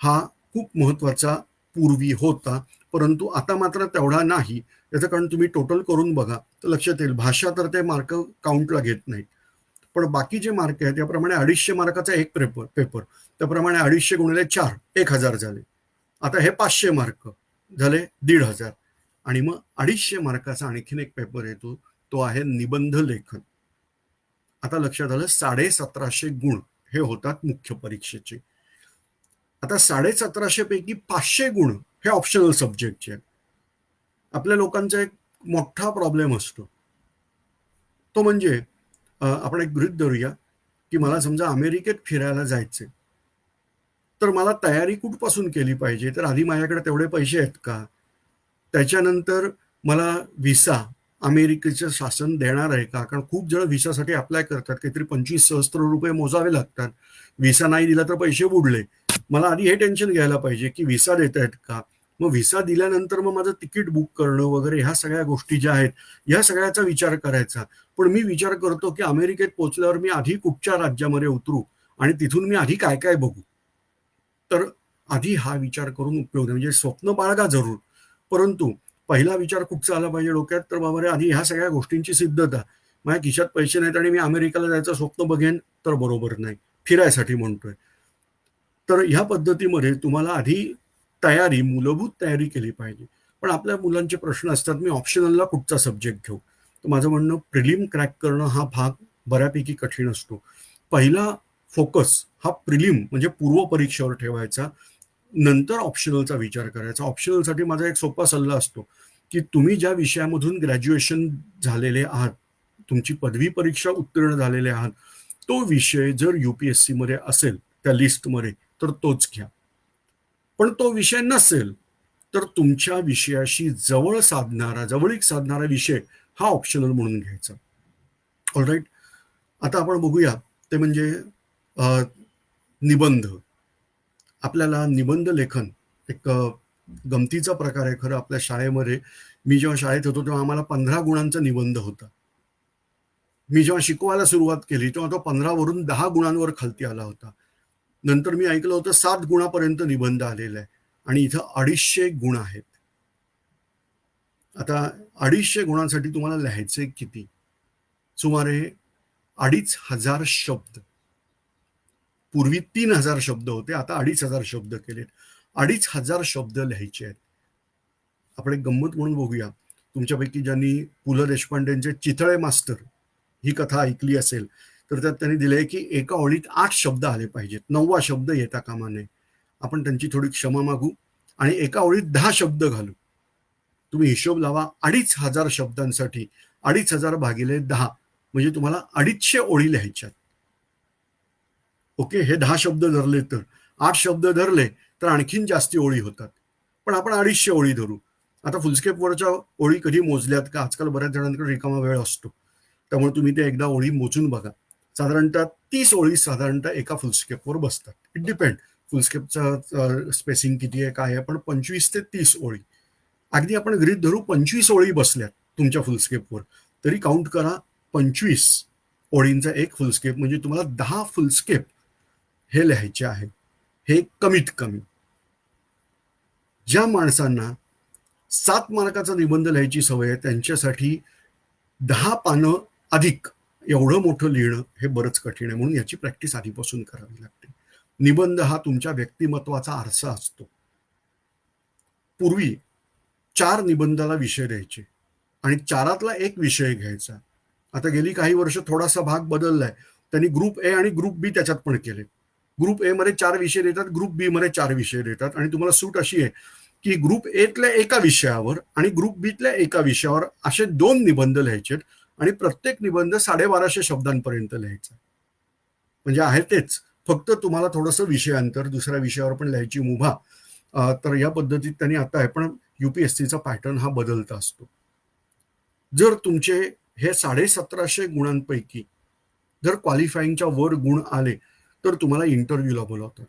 हा खूप महत्वाचा पूर्वी होता, परंतु आता मात्र तेवढा नाही. त्याचं कारण तुम्ही टोटल करून बघा तर लक्षात येईल. भाषा तर ते मार्क काउंटला घेत नाहीत, पण बाकी जे मार्क आहेत त्याप्रमाणे 250 मार्काचा एक पेपर त्याप्रमाणे 250 गुणिले 4 1000 झाले. आता हे 500 मार्क झाले 1500 आणि मग 250 मार्काचा आणखीन एक पेपर येतो, तो आहे निबंध लेखन. आता लक्षात आलं, 1750 गुण हे होतात मुख्य परीक्षेचे. आता 1750 पैकी 500 गुण हे ऑप्शनल सब्जेक्टचे आहेत. आपल्या लोकांचा एक मोठा प्रॉब्लेम असतो, तो म्हणजे आपण एक गृहीत धरूया की मला समजा अमेरिकेत फिरायला जायचे, तर मला तयारी कुठपासून केली पाहिजे, तर आधी माझ्याकडे तेवढे पैसे आहेत का, त्याच्यानंतर मला व्हिसा अमेरिकेचं शासन देणार आहे का, कारण खूप जण व्हिसासाठी अप्लाय करतात, काहीतरी 25,000 रुपये मोजावे लागतात. व्हिसा नाही दिला तर पैसे बुडले. मला आधी हे टेन्शन घ्यायला पाहिजे की व्हिसा देत आहेत का. मग व्हिसा दिल्यानंतर मग माझं तिकीट बुक करणं वगैरे ह्या सगळ्या गोष्टी ज्या आहेत ह्या सगळ्याचा विचार करायचा. पण मी विचार करतो की अमेरिकेत पोहोचल्यावर मी आधी कुठच्या राज्यामध्ये उतरू आणि तिथून मी आधी काय काय बघू. तर आधी हा विचार करून उपयोग नाही. म्हणजे स्वप्न बाळगा जरूर, परंतु पहिला विचार कुठचा आला पाहिजे डोक्यात, तर बाबा रे आधी ह्या सगळ्या गोष्टींची सिद्धता. माझ्या खिशात पैसे नाहीत आणि मी अमेरिकेला जायचं स्वप्न बघेन तर बरोबर नाही. फिरायसाठी म्हणतोय तर ह्या पद्धतीमध्ये तुम्हाला आधी तयारी, मूलभूत तयारी केली पाहिजे. पण आपल्या मुलांचे प्रश्न असतात, मी ऑप्शनलला कुठचा सब्जेक्ट घेऊ. तर माझं म्हणणं, प्रिलिम क्रॅक करणं हा भाग बऱ्यापैकी कठीण असतो. पहिला फोकस हा प्रिलिम म्हणजे पूर्व परीक्षेवर ठेवायचा, नंतर ऑप्शनलचा विचार करायचा. ऑप्शनलसाठी माझा एक सोपा सल्ला असतो की तुम्ही ज्या विषयामधून ग्रॅज्युएशन झालेले आहात, तुमची पदवी परीक्षा उत्तीर्ण झालेले आहात, तो विषय जर UPSC मध्ये असेल त्या लिस्टमध्ये तर तोच घ्या. पण तो विषय नसेल तर तुमच्या विषयाशी जवळीक साधणारा विषय हा ऑप्शनल म्हणून घ्यायचा. ऑलराईट, आता आपण बघूया ते म्हणजे निबंध. आपल्याला निबंध लेखन एक गमतीचा प्रकार आहे खरं. आपल्या शाळेमध्ये, मी जेव्हा शाळेत होतो तेव्हा आम्हाला 15 गुणांचा निबंध होता. मी जेव्हा शिकवायला सुरुवात केली तेव्हा तो 15 वरून 10 गुणांवर खालती आला होता. नंतर मी ऐकलं होतं 7 गुणापर्यंत निबंध आलेला आहे आणि इथं 250 गुण आहेत. आता 250 गुणांसाठी तुम्हाला लिहायचे किती? सुमारे 2,500 शब्द. पूर्वी 3,000 शब्द होते, आता 2,500 शब्द केलेत. 2,500 शब्द लिहायचे आहेत. आपण एक गंमत म्हणून बघूया. तुमच्यापैकी ज्यांनी पु ल देशपांडेंचे चितळे मास्टर ही कथा ऐकली असेल, तर त्यात त्यांनी दिलंय की एका ओळीत 8 शब्द आले पाहिजेत, 9वा शब्द येता कामा नये. आपण त्यांची थोडी क्षमा मागू आणि एका ओळीत 10 शब्द घालू. तुम्ही हिशोब लावा, 2,500 शब्दांसाठी 2,500 भागिले 10 म्हणजे तुम्हाला 250 ओळी लिहायच्यात. ओके, हे 10 शब्द धरले तर 8 शब्द धरले तर आणखीन जास्ती ओळी होतात. पण आपण 250 ओळी धरू. आता फुलस्केपवरच्या ओळी कधी मोजल्यात का? आजकाल बऱ्याच जणांकडे रिकामा वेळ असतो, त्यामुळे तुम्ही ते एकदा ओळी मोजून बघा. साधारणतः 30 ओळी साधारणतः एका फुलस्केपवर बसतात. इट डिपेंड फुलस्केपचं स्पेसिंग किती आहे काय आहे, पण 25 ते 30 ओळी अगदी आपण गृहीत धरू 25 ओळी बसल्यात तुमच्या फुलस्केपवर, तरी काउंट करा 25 ओळींचा एक फुलस्केप म्हणजे तुम्हाला 10 फुलस्केप हे लिहायचे आहे. हे कमीत कमी. ज्या माणसांना 7 मार्काचा निबंध लिहायची सवय आहे त्यांच्यासाठी 10 पानं अधिक एवढं मोठं लिहिणं हे बरंच कठीण आहे, म्हणून याची प्रॅक्टिस आधीपासून करावी लागते. निबंध हा तुमच्या व्यक्तिमत्वाचा आरसा असतो. पूर्वी 4 निबंधाला विषय द्यायचे आणि 4तला एक विषय घ्यायचा. आता गेली काही वर्ष थोडासा भाग बदललाय. त्यांनी ग्रुप ए आणि ग्रुप बी त्याच्यात पण केले. ग्रुप ए मध्ये 4 विषय देतात, ग्रुप बी मध्ये 4 विषय देतात आणि तुम्हाला सूट अशी आहे की ग्रुप एतल्या एका विषयावर आणि ग्रुप बीतल्या एका विषयावर असे 2 निबंध लिहायचे आणि प्रत्येक निबंध 1250 शब्दांपर्यंत लिहायचा. म्हणजे आहे तेच, फक्त तुम्हाला थोडंसं विषयांतर दुसऱ्या विषयावर पण लिहायची मुभा. तर या पद्धतीत त्यांनी आता आहे, पण युपीएससीचा पॅटर्न हा बदलता असतो. जर तुमचे हे 1750 गुणांपैकी जर क्वालिफाईंगच्या वर गुण आले तर तुम्हाला इंटरव्ह्यूला बोलावतात.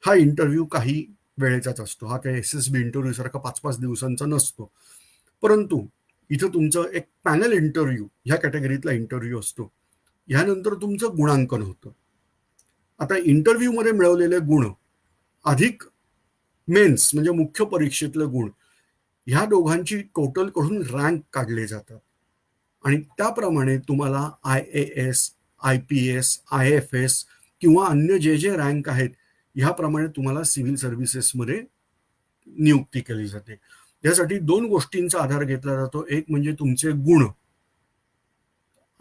हा इंटरव्ह्यू काही वेळेचाच असतो, हा काही एसएसबी इंटरव्ह्यू सारखा 5-5 दिवसांचा नसतो. परंतु इथं तुमचं एक पॅनल इंटरव्ह्यू ह्या कॅटेगरीतला इंटरव्ह्यू असतो. ह्यानंतर तुमचं गुणांकन होतं. आता इंटरव्ह्यू मध्ये मिळवलेले गुण अधिक मेन्स म्हणजे मुख्य परीक्षेतले गुण, ह्या दोघांची टोटल करून रँक काढले जातात आणि त्याप्रमाणे तुम्हाला IAS, IPS, IFS किंवा अन्य जे जे रँक आहेत ह्याप्रमाणे तुम्हाला सिव्हिल सर्व्हिसेसमध्ये नियुक्ती केली जाते. यासाठी 2 गोष्टींचा आधार घेतला जातो. एक म्हणजे तुमचे गुण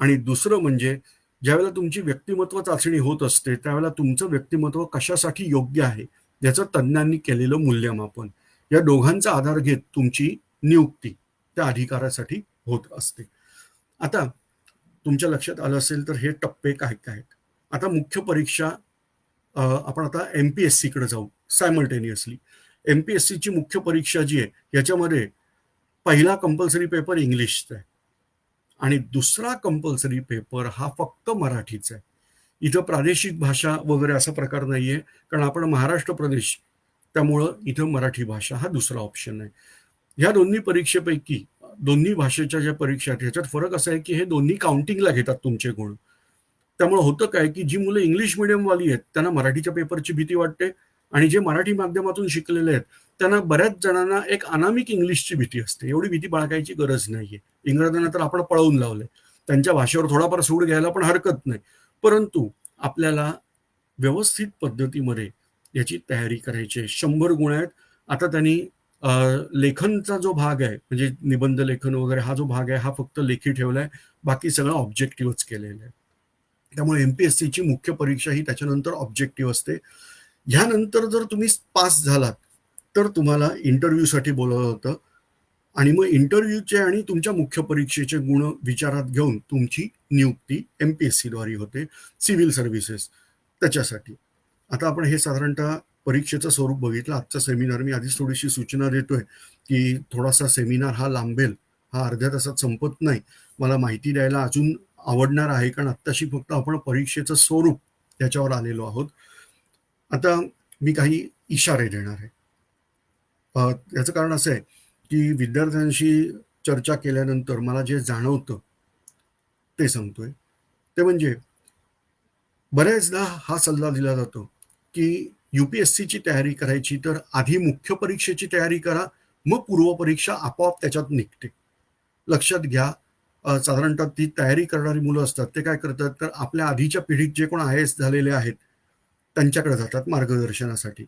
आणि दुसरं म्हणजे ज्यावेळेला तुमची व्यक्तिमत्व चाचणी होत असते त्यावेळेला तुमचं व्यक्तिमत्व कशासाठी योग्य आहे याचं तज्ज्ञांनी केलेलं मूल्यमापन. या दोघांचा आधार घेत तुमची नियुक्ती त्या अधिकारासाठी होत असते. आता तुमच्या लक्षात आलं असेल तर हे टप्पे काय काय आहेत. आता मुख्य परीक्षा आपण आता MPSC कडे जाऊ सायमल्टेनियसली. MPSCची मुख्य परीक्षा जी आहे याच्यामध्ये पहिला कंपल्सरी पेपर इंग्लिशचा आहे आणि दुसरा कंपल्सरी पेपर हा फक्त मराठीचा आहे. इथं प्रादेशिक भाषा वगैरे असा प्रकार नाहीये, कारण आपण महाराष्ट्र प्रदेश, त्यामुळं इथं मराठी भाषा हा दुसरा ऑप्शन आहे. ह्या दोन्ही परीक्षेपैकी दोन्ही भाषेच्या ज्या परीक्षा आहेत ह्याच्यात फरक असा आहे की हे दोन्ही काउंटिंगला घेतात तुमचे गुण. त्यामुळे होतं काय की जी मुलं इंग्लिश मिडियमवाली आहेत त्यांना मराठीच्या पेपरची भीती वाटते आणि जे मराठी माध्यमातून शिकलेले आहेत त्यांना बऱ्याच जणांना एक अनामिक इंग्लिशची भीती असते. एवढी भीती बाळगायची गरज नाहीये. इंग्रजांना तर आपण पळवून लावलंय, त्यांच्या भाषेवर थोडाफार सूड घ्यायला पण हरकत नाही. परंतु आपल्याला व्यवस्थित पद्धतीमध्ये याची तयारी करायची आहे. 100 गुण आहेत. आता त्यांनी लेखनचा जो भाग आहे म्हणजे निबंध लेखन वगैरे हा जो भाग आहे हा फक्त लेखी ठेवलाय, बाकी सगळं ऑब्जेक्टिव्हच केलेलं आहे. त्यामुळे MPSCची मुख्य परीक्षा ही त्याच्यानंतर ऑब्जेक्टिव्ह असते. ह्यानंतर जर तुम्ही पास झालात तर तुम्हाला इंटरव्ह्यूसाठी बोलावलं होतं आणि मग इंटरव्ह्यूचे आणि तुमच्या मुख्य परीक्षेचे गुण विचारात घेऊन तुमची नियुक्ती MPSC द्वारे होते सिव्हिल सर्व्हिसेस त्याच्यासाठी. आता आपण हे साधारणतः परीक्षेचं स्वरूप बघितलं. आजचा सेमिनार मी आधीच थोडीशी सूचना देतोय की थोडासा सेमिनार हा लांबेल, हा अर्ध्या तासात संपत नाही. मला माहिती द्यायला अजून आवडणार आहे, कारण आत्ताशी फक्त आपण परीक्षेचं स्वरूप त्याच्यावर आलेलो आहोत. आता मी काही इशारे देणार आहे. याचं कारण असं आहे की विद्यार्थ्यांशी चर्चा केल्यानंतर मला जे जाणवतं ते सांगतोय. ते म्हणजे बऱ्याचदा हा सल्ला दिला जातो की UPSCची तयारी करायची तर आधी मुख्य परीक्षेची तयारी करा, मग पूर्वपरीक्षा आपोआप त्याच्यात निघते. लक्षात घ्या, साधारणतः ती तयारी करणारी मुलं असतात ते काय करतात, तर आपल्या आधीच्या पिढीत जे कोण IAS झालेले आहेत त्यांच्याकडे जातात मार्गदर्शनासाठी.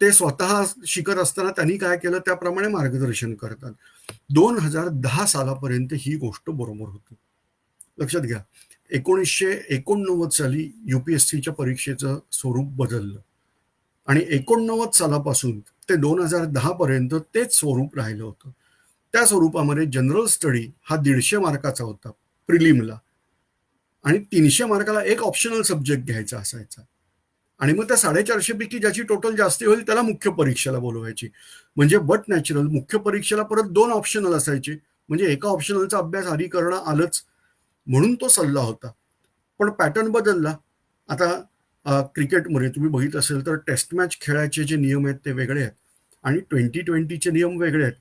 ते स्वतः शिकत असताना त्यांनी काय केलं त्याप्रमाणे मार्गदर्शन करतात. 2010 सालापर्यंत ही गोष्ट बरोबर होती. लक्षात घ्या, 1989 साली UPSCच्या परीक्षेचं स्वरूप बदललं आणि 89 सालापासून ते 2010 पर्यंत तेच स्वरूप राहिलं होतं. त्या स्वरूपामध्ये जनरल स्टडी हा 150 मार्काचा होता प्रिलिमला, आणि 300 मार्काला एक ऑप्शनल सब्जेक्ट घ्यायचा असायचा. आणि मग त्या 450 पैकी ज्याची टोटल जास्ती होईल त्याला मुख्य परीक्षेला बोलवायची. म्हणजे बट नॅचरल मुख्य परीक्षेला परत 2 ऑप्शनल असायचे. म्हणजे एका ऑप्शनलचा अभ्यास आधी करणं आलंच, म्हणून तो सल्ला होता. पण पॅटर्न बदलला. आता क्रिकेटमध्ये तुम्ही बघितलं असेल तर टेस्ट मॅच खेळायचे जे नियम आहेत ते वेगळे आहेत आणि 2020चे नियम वेगळे आहेत.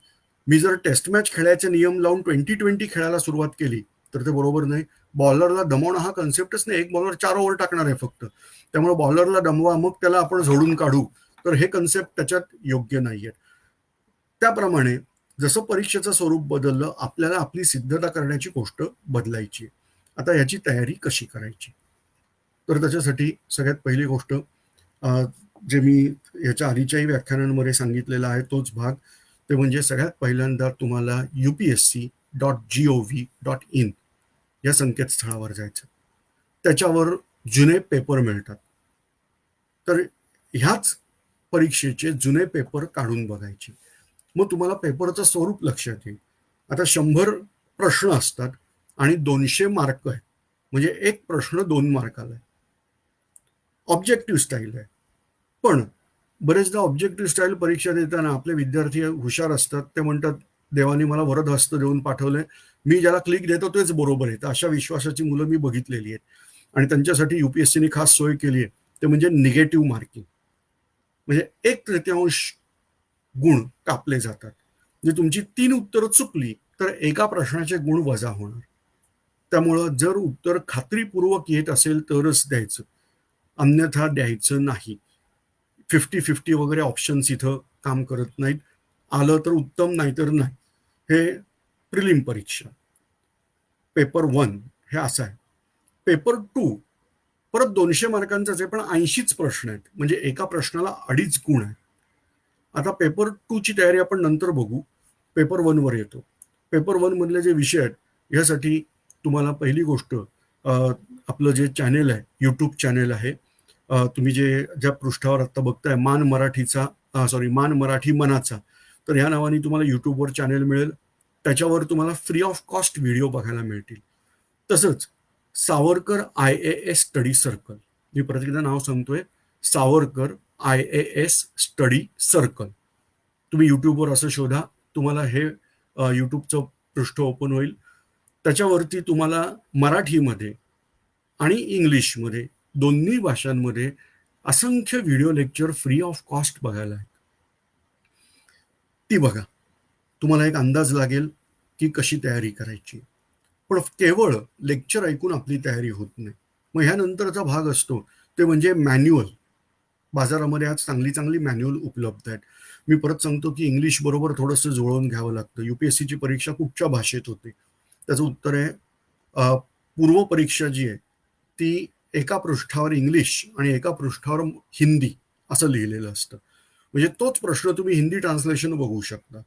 मी जर टेस्ट मॅच खेळायचे नियम लावून 2020 खेळायला सुरुवात केली तर ते बरोबर नाही. बॉलरला दमवणं हा कन्सेप्टच नाही. एक बॉलर 4 ओव्हर टाकणार आहे फक्त, त्यामुळे बॉलरला दमवा मग त्याला आपण झोडून काढू, तर हे कन्सेप्ट त्याच्यात योग्य नाहीये. त्याप्रमाणे जसं परीक्षेचं स्वरूप बदललं, आपल्याला आपली सिद्धता करण्याची गोष्ट बदलायची. आता याची तयारी कशी करायची, तर त्याच्यासाठी सगळ्यात पहिली गोष्ट, जे मी याच्या आधीच्याही व्याख्यानांमध्ये सांगितलेला आहे तोच भाग, ते म्हणजे सगळ्यात पहिल्यांदा तुम्हाला upsc.gov.in या संकेतस्थळावर जायचं. त्याच्यावर जुने पेपर मिळतात. तर ह्याच परीक्षेचे जुने पेपर काढून बघायचे. मग तुम्हाला पेपरचं स्वरूप लक्षात येईल. आता 100 प्रश्न असतात आणि 200 मार्क आहेत. म्हणजे एक प्रश्न 2 मार्काला आहे. ऑब्जेक्टिव्ह स्टाईल आहे. पण बरेचदा ऑब्जेक्टिव्ह स्टाईल परीक्षा देताना आपले विद्यार्थी हुशार असतात. ते म्हणतात, देवाने मला वरदहस्त देऊन पाठवलंय, मी ज्याला क्लिक देतो तेच बरोबर आहे. तर अशा विश्वासाची मुलं मी बघितलेली आहेत. आणि त्यांच्यासाठी UPSCने खास सोय केली आहे, ते म्हणजे निगेटिव्ह मार्किंग. म्हणजे 1/3 गुण कापले जातात. म्हणजे तुमची 3 उत्तरं चुकली तर एका प्रश्नाचे गुण वजा होणार. त्यामुळं जर उत्तर खात्रीपूर्वक येत असेल तरच द्यायचं, अन्यथा द्यायचं नाही. 50-50 वगैरे ऑप्शन्स इथं काम करत नाहीत. आलं तर उत्तम, नाही तर नाही. हे प्रिलिम परीक्षा. पेपर 1 हे असं आहे. पेपर 2 परत 200 मार्कांचाच आहे, पण 80च प्रश्न आहेत. म्हणजे एका प्रश्नाला 2.5 गुण आहेत. आता पेपर 2 ची तयारी आपण नंतर बघू. पेपर 1 वर येतो. पेपर 1 मधले जे विषय आहेत यासाठी तुम्हाला पहिली गोष्ट, आपलं जे चॅनेल आहे, YouTube चॅनेल आहे, तुम्ही ज्या पृष्ठावर आता बघताय, मान मराठी मनाचा, तर ह्या नावाने तुम्हाला YouTubeवर चॅनेल मिळेल. त्याच्यावर तुम्हाला फ्री ऑफ कॉस्ट व्हिडिओ बघायला मिळतील. तसंच सावरकर IAS स्टडी सर्कल, मी परत एकदा नाव सांगतोय, सावरकर IAS स्टडी सर्कल. तुम्ही युट्यूबवर असं शोधा, तुम्हाला हे युट्यूबचं पृष्ठ ओपन होईल. त्याच्यावरती तुम्हाला मराठीमध्ये आणि इंग्लिशमध्ये दोन्ही भाषांमध्ये असंख्य video lecture free of cost बघायला आहे. ती बघा, तुम्हाला एक अंदाज लागेल की कशी तयारी करायची. पण केवळ लेक्चर ऐकून आपली तयारी होत नाही. मग ह्यानंतरचा भाग असतो ते म्हणजे मॅन्युअल. बाजारामध्ये आज चांगली चांगली मॅन्युअल उपलब्ध आहेत. मी परत सांगतो की इंग्लिश बरोबर थोडंसं जुळवून घ्यावं लागतं. UPSCची परीक्षा कुठच्या भाषेत होते, त्याचं उत्तर आहे, पूर्व परीक्षा जी आहे ती एका पृष्ठावर इंग्लिश आणि एका पृष्ठावर हिंदी असं लिहिलेलं असतं. म्हणजे तोच प्रश्न तुम्ही हिंदी ट्रान्सलेशन बघू शकता.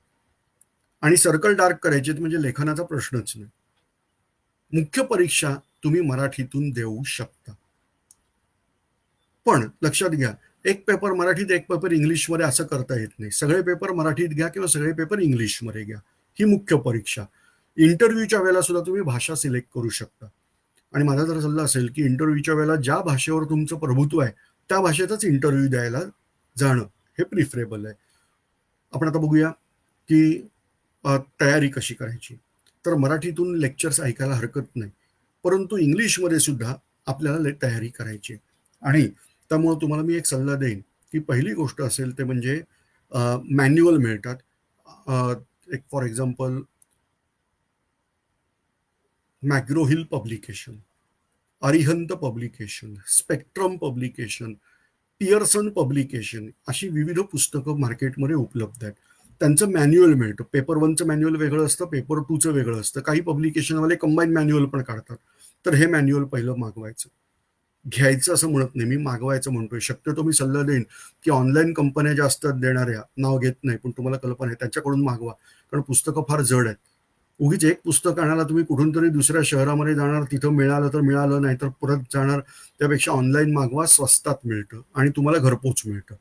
आणि सर्कल डार्क करायचे म्हणजे लेखनाचा प्रश्नच नाही. मुख्य परीक्षा तुम्ही मराठीतून देऊ शकता. पण लक्षात घ्या, एक पेपर मराठीत एक पेपर इंग्लिशमध्ये असं करता येत नाही. सगळे पेपर मराठीत घ्या किंवा सगळे पेपर इंग्लिशमध्ये घ्या. ही मुख्य परीक्षा. इंटरव्ह्यूच्या वेळेला सुद्धा तुम्ही भाषा सिलेक्ट करू शकता. आणि माझा जर सल्ला असेल की इंटरव्ह्यूच्या वेळेला ज्या भाषेवर तुमचं प्रभुत्व आहे त्या भाषेतच इंटरव्ह्यू द्यायला जाणं हे प्रिफरेबल आहे. आपण आता बघूया की तयारी कशी करायची. तर मराठीतून लेक्चर्स ऐकायला हरकत नाही, परंतु इंग्लिशमध्ये सुद्धा आपल्याला तयारी करायची. आणि त्यामुळं तुम्हाला मी एक सल्ला देईन की पहिली गोष्ट असेल ते म्हणजे मॅन्युअल मिळतात. एक for example McGraw Hill publication, Arihant publication, Spectrum publication, Pearson publication, अशी विविध पुस्तकं मार्केटमध्ये उपलब्ध आहेत. त्यांचं मॅन्युअल मिळतं. पेपर वनचं मॅन्युअल वेगळं असतं, पेपर टूचं वेगळं असतं. काही पब्लिकेशनवाले कंबाईन मॅन्युअल पण काढतात. तर हे मॅन्युअल पहिलं मागवायचं. घ्यायचं असं म्हणत नाही मी, मागवायचं म्हणतोय. शक्यतो मी सल्ला देईन की ऑनलाईन कंपन्या ज्या असतात देणाऱ्या, नाव घेत नाही पण तुम्हाला कल्पना आहे, त्यांच्याकडून मागवा. कारण पुस्तकं फार जड आहेत. उगीच एक पुस्तक आणायला तुम्ही कुठून तरी दुसऱ्या शहरामध्ये जाणार, तिथं मिळालं तर मिळालं, नाही तर परत जाणार. त्यापेक्षा ऑनलाईन मागवा, स्वस्तात मिळतं आणि तुम्हाला घरपोच मिळतं.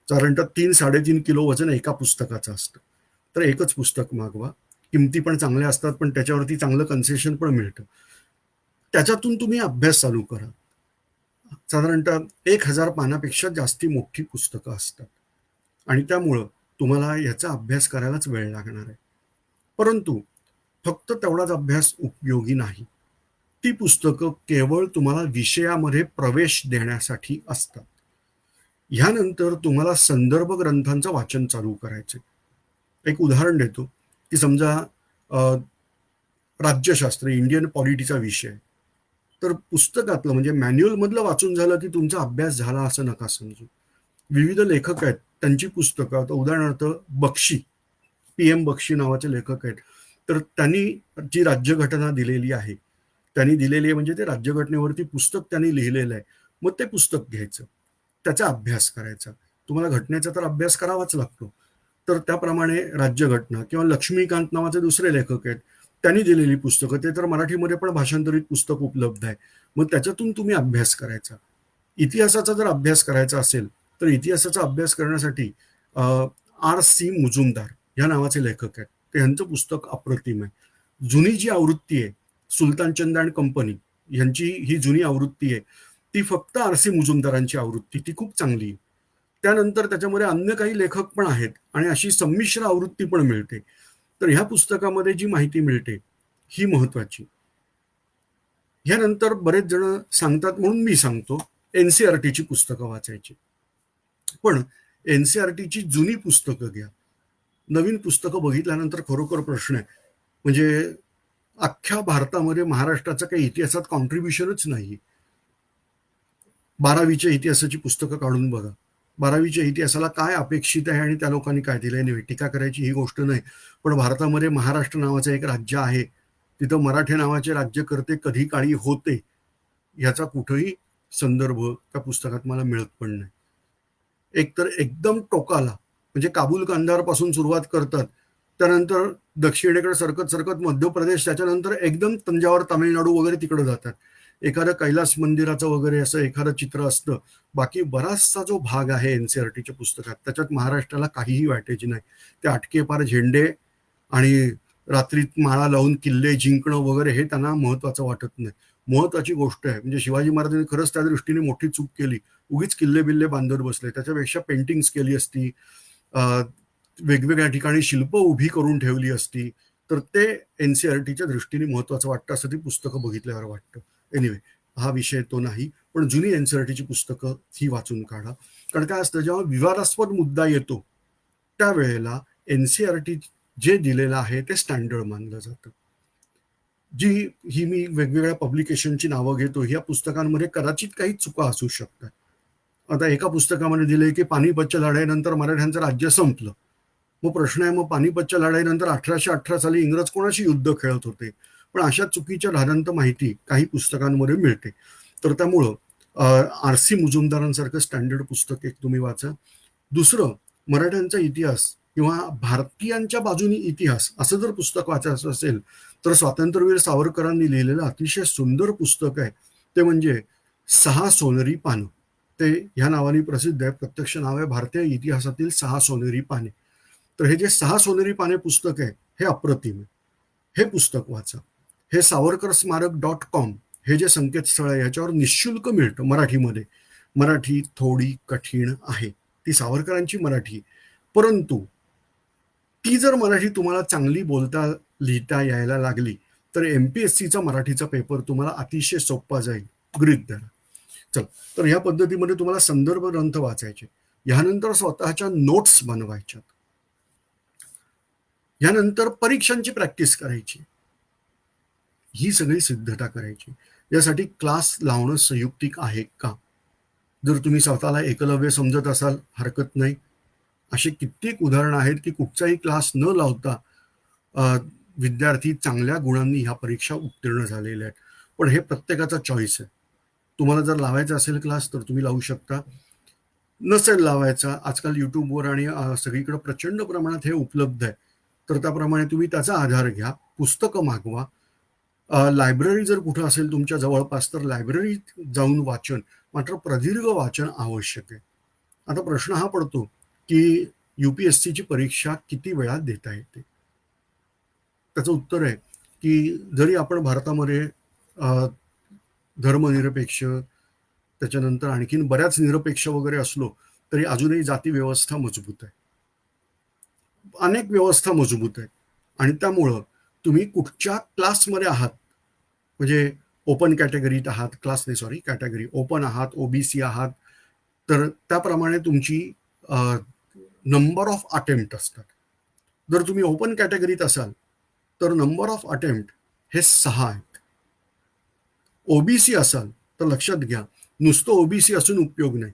कारण तर 3-3.5 किलो वजन एका पुस्तकाचं असतं. तर एकच पुस्तक मागवा. किमती पण चांगल्या असतात, पण त्याच्यावरती चांगलं कन्सेशन पण मिळतं. त्याच्यातून तुम्ही अभ्यास चालू करा. साधारणतः 1,000 पानापेक्षा जास्ती मोठी पुस्तकं असतात आणि त्यामुळं तुम्हाला याचा अभ्यास करायलाच वेळ लागणार आहे. परंतु फक्त तेवढाच अभ्यास उपयोगी नाही. ती पुस्तकं केवळ तुम्हाला विषयामध्ये प्रवेश देण्यासाठी असतात. ह्यानंतर तुम्हाला संदर्भ ग्रंथांचं वाचन चालू करायचं. एक उदाहरण देतो की समजा अ, राज्यशास्त्र, इंडियन पॉलिटीचा विषय. तर पुस्तकातलं म्हणजे मॅन्युअलमधलं वाचून झालं की तुमचा अभ्यास झाला असं नका समजू. विविध लेखक आहेत, त्यांची पुस्तकं. आता उदाहरणार्थ बक्षी, पी.एम. बक्षी नावाचे लेखक आहेत. तर त्यांनी जी राज्यघटना दिलेली आहे, त्यांनी दिलेली आहे म्हणजे ते राज्यघटनेवरती पुस्तक त्यांनी लिहिलेलं आहे. मग ते पुस्तक घ्यायचं, त्याचा अभ्यास करायचा. तुम्हाला घटनेचा तर अभ्यास करावाच लागतो. तर त्याप्रमाणे राज्यघटना किंवा लक्ष्मीकांत नावाचे दुसरे लेखक आहेत, त्यांनी दिलेली पुस्तकं, ते तर मराठीमध्ये पण भाषांतरित पुस्तक उपलब्ध आहे. मग त्याच्यातून तुम्ही अभ्यास करायचा. इतिहासाचा जर अभ्यास करायचा असेल तर इतिहासाचा अभ्यास करण्यासाठी आर.सी. मुजुमदार या नावाचे लेखक आहेत. ते ह्यांचं पुस्तक अप्रतिम आहे. जुनी जी आवृत्ती आहे, सुलतान चंद अँड कंपनी यांची ही जुनी आवृत्ती आहे, ती फक्त आर.सी. मुजुमदारांची आवृत्ती, ती खूप चांगली आहे. त्यानंतर त्याच्यामध्ये अन्य काही लेखक पण आहेत आणि अशी संमिश्र आवृत्ती पण मिळते. तर ह्या पुस्तकामध्ये जी माहिती मिळते ही महत्वाची. ह्यानंतर बरेच जण सांगतात म्हणून मी सांगतो, एनसीआरटीची पुस्तकं वाचायची. पण एनसीआरटीची जुनी पुस्तकं घ्या. नवीन पुस्तकं बघितल्यानंतर खरोखर प्रश्न आहे. म्हणजे अख्ख्या भारतामध्ये महाराष्ट्राचं काही इतिहासात कॉन्ट्रीब्युशनच नाही. 12वीच्या इतिहासाची पुस्तकं काढून बघा. 12वीच्या इतिहासाला काय अपेक्षित आहे आणि त्या लोकांनी काय दिलंय. नाही, टीका करायची ही गोष्ट नाही. पण भारतामध्ये महाराष्ट्र नावाचं एक राज्य आहे. तिथं मराठे नावाचे राज्यकर्ते कधी काळी होते, याचा कुठेही संदर्भ त्या पुस्तकात मला मिळत पण नाही. एकतर एकदम टोकाला म्हणजे काबूल कांदार पासून सुरुवात करतात, त्यानंतर दक्षिणेकडे सरकत सरकत मध्य प्रदेश, त्याच्यानंतर एकदम तंजावर, तामिळनाडू वगैरे तिकडे जातात. एखादं कैलास मंदिराचं वगैरे असं एखादं चित्र असतं. बाकी बराचसा जो भाग आहे एनसीआरटीच्या पुस्तकात, त्याच्यात महाराष्ट्राला काहीही वाटायची नाही. ते आटके पार झेंडे आणि रात्रीत माळा लावून किल्ले जिंकणं वगैरे हे त्यांना महत्वाचं वाटत नाही. महत्वाची गोष्ट आहे म्हणजे शिवाजी महाराजांनी खरंच त्या दृष्टीने मोठी चूक केली. उगीच किल्ले बिल्ले बांधत बसले. त्याच्यापेक्षा पेंटिंग्स केली असती, वेगवेगळ्या ठिकाणी शिल्प उभी करून ठेवली असती, तर ते एनसीआरटीच्या दृष्टीने महत्वाचं वाटतं असं ती पुस्तकं बघितल्यावर वाटतं. एनिवे, हा विषय तो नाही. पण जुनी एनसीआरटीची पुस्तकं ही वाचून काढा. कारण काय असतं, जेव्हा विवादास्पद मुद्दा येतो त्यावेळेला एनसीआरटी जे दिलेलं आहे ते स्टँडर्ड मानलं जातं. जी ही मी वेगवेगळ्या पब्लिकेशनची नावं घेतो, ह्या पुस्तकांमध्ये कदाचित काही चुका असू शकतात. आता एका पुस्तकामध्ये दिले की पानिपतच्या लढाईनंतर मराठ्यांचं राज्य संपलं. मग प्रश्न आहे, मग पानिपतच्या लढाईनंतर 1818 साली इंग्रज कोणाशी युद्ध खेळत होते. पण अशा चुकीच्या धारांत माहिती काही पुस्तकांमध्ये मिळते. तर त्यामुळं आर.सी. मुजुमदारांसारखं स्टँडर्ड पुस्तक एक तुम्ही वाचा. दुसरं, मराठ्यांचा इतिहास किंवा भारतीयांच्या बाजूनी इतिहास असं जर पुस्तक वाचायचं असेल तर स्वातंत्र्यवीर सावरकरांनी लिहिलेलं अतिशय सुंदर पुस्तक आहे. ते म्हणजे 6 सोनेरी पानं. ते ह्या नावाने प्रसिद्ध आहे. प्रत्यक्ष नाव आहे भारतीय इतिहासातील 6 सोनेरी पाने. तर हे जे 6 सोनेरी पाने पुस्तक आहे हे अप्रतिम आहे. हे पुस्तक वाचा. हे सावरकर स्मारक .com हे जे संकेतस्थळ आहे ह्याच्यावर निशुल्क मिळतं मराठीमध्ये. मराठी थोडी कठीण आहे, ती सावरकरांची मराठी. परंतु ती जर मराठी तुम्हाला चांगली बोलता लिहिता यायला लागली तर एमपीएससीचा मराठीचा पेपर तुम्हाला अतिशय सोपा जाईल. गृहीत धरा. चल, तर ह्या पद्धतीमध्ये तुम्हाला संदर्भ ग्रंथ वाचायचे. ह्यानंतर स्वतःच्या नोट्स बनवायच्या. ह्यानंतर परीक्षांची प्रॅक्टिस करायची. ही सगळी सिद्धता करायची. यासाठी क्लास लावणं संयुक्तिक आहे का? जर तुम्ही स्वतःला एकलव्य समजत असाल हरकत नाही. अशी कित्येक उदाहरणं आहेत की कुठचाही क्लास न लावता अ, विद्यार्थी चांगल्या गुणांनी ह्या परीक्षा उत्तीर्ण झालेल्या आहेत. पण हे प्रत्येकाचा चॉईस आहे. तुम्हाला जर लावायचा असेल क्लास तर तुम्ही लावू शकता. नसेल लावायचा, आजकाल YouTubeवर आणि सगळीकडे प्रचंड प्रमाणात हे उपलब्ध आहे. तर त्याप्रमाणे तुम्ही त्याचा आधार घ्या. पुस्तकं मागवा. लायब्ररी जर कुठं असेल तुमच्या जवळपास तर लायब्ररीत जाऊन वाचन, मात्र प्रदीर्घ वाचन आवश्यक आहे. आता प्रश्न हा पडतो की UPSCची परीक्षा किती वेळात देता येते? त्याचं उत्तर आहे की जरी आपण भारतामध्ये अ, धर्मनिरपेक्ष, त्याच्यानंतर आणखीन बऱ्याच निरपेक्ष वगैरे असलो, तरी अजूनही जाती व्यवस्था मजबूत आहे. अनेक व्यवस्था मजबूत आहेत आणि त्यामुळं तुम्ही कुठच्या क्लासमध्ये आहात, म्हणजे ओपन कॅटेगरीत आहात, क्लास नाही सॉरी कॅटेगरी ओपन आहात, ओबीसी आहात, तर त्याप्रमाणे तुमची नंबर ऑफ अटेम्प्ट असतात. जर तुम्ही ओपन कॅटेगरीत असाल तर नंबर ऑफ अटेम्प्ट हे 6 आहेत. ओबीसी असाल तर लक्षात घ्या, नुसतं ओबीसी असून उपयोग नाही.